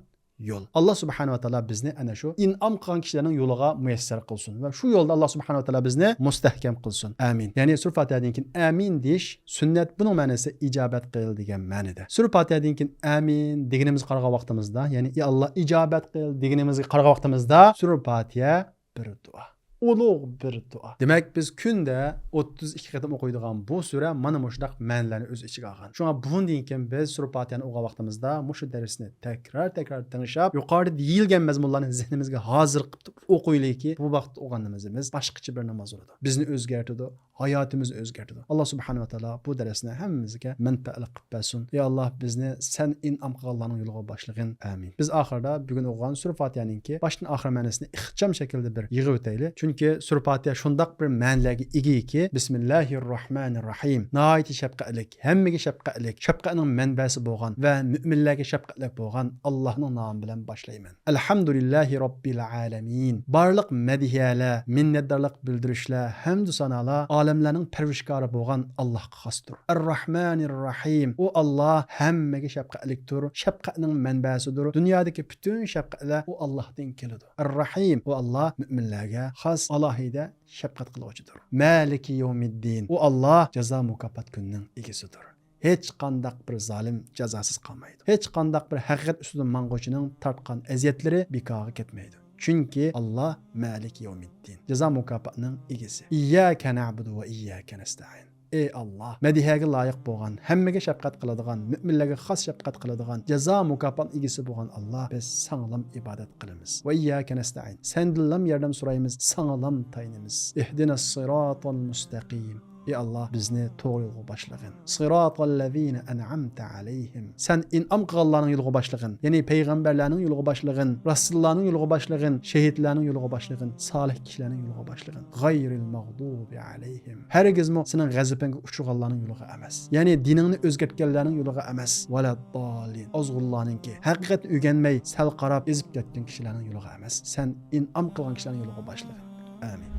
yo'l. Alloh subhanahu va taolo bizni ana shu in'om qilgan kishilarning yo'liga muyassar qilsin va shu yo'lda Alloh subhanahu va taolo bizni mustahkam qilsin. Amin. Ya'ni Surah Fatihadan keyin amin deyish sunnat, buning ma'nosi ijobat qil degan ma'noda. Surah Fatihadan keyin amin deganimiz qarag'an vaqtimizda, ya'ni ey Alloh ijobat qil deganimizga qarag'an vaqtimizda Surah Fatiha bir duo. Ulug' bir duo. Demak biz kunda 32 qatam o'qiydigan bu sura mana mushundaq ma'nolarni o'z ichiga olgan. Shunga bundan keyin biz Surah Fatihani o'qigan vaqtimizda mushu darsni takror tinglab, yuqorida deyilgan mazmunlarni zihnimizga hozir qilib o'qiylikki, bu vaqt o'qiganimiz boshqacha bir namoz bo'ladi. Bizni o'zgartirdi, hayotimizni o'zgartirdi. Alloh subhanahu va taolo bu darsni hammamizga manfaatli qilib bersin. Ey Alloh bizni sen in'om qilganlarning yo'liga boshlagin. Amin. Biz oxirida bugun o'qigan Surah Fatihaninki boshdan oxir ma'nosini ixcham shaklda bir yig'ib o'taylik. Chunki Surah Fatiha shundaq bir ma'nolarga egaki, Bismillahirrohmanirrohim. Nihoyat shafqatlik, hammaga shafqatlik, shafqatning manbasi bo'lgan va mu'minlarga shafqatlik bo'lgan Allohning nomi bilan boshlayman. Alhamdulillahi robbil alamin. Barliq madihiyalar, minnatdorlik bildirishlar, hamd sanolar olamlarning parvarishkori bo'lgan Allohga xosdir. Ar-Rahmanir-Rahim. U Alloh hammaga shafqatlikdir, shafqatning manbasidir. Dunyodagi butun shafqatlar u Allohdan keladi. Ar-Rahim. U Alloh mu'minlarga xos alohida shafqat qiluvchidir. Maliki yawmiddin. U Alloh jazo mukofot kunining egasidir. Hech qandaq bir zolim jazosiz qolmaydi. Hech qandaq bir haqiqat ustida mang'uchining tortgan aziyatlari bekorga ketmaydi. Chunki Alloh Malik yawmiddin. Jazo mukofotining egasi. Iyyaka na'budu va iyyaka nasta'in. Ey Alloh, madihaga loyiq bo'lgan, hammaga shafqat qiladigan, mu'minlarga xos shafqat qiladigan, jazo mukofot egasi bo'lgan Alloh, biz sanglam ibodat qilamiz. Va iyyaka nasta'in. Sendan yordam so'raymiz, sanglam taynimiz. Ihdinas siratal mustaqim. Ey Allah bizni to'g'ri yo'lga boshlagin. Siratal-lazina an'amta alayhim. Sen in'om qilganlarning yo'liga boshlagin. Ya'ni payg'ambarlarning yo'liga boshlagin, rasullarning yo'liga boshlagin, shahidlarning yo'liga boshlagin, solih kishilarning yo'liga boshlagin. G'ayril mag'dubi alayhim. Hargizmi sening g'azabingga uchraganlarning yo'liga emas. Ya'ni diningni o'zgartganlarning yo'liga emas. Valaddallin. Ozg'unlarningki haqiqatni o'rganmay, sal qarab ezib ketgan kishilarning yo'liga emas. Sen in'om qilgan kishilarning yo'liga boshlagin. Amin.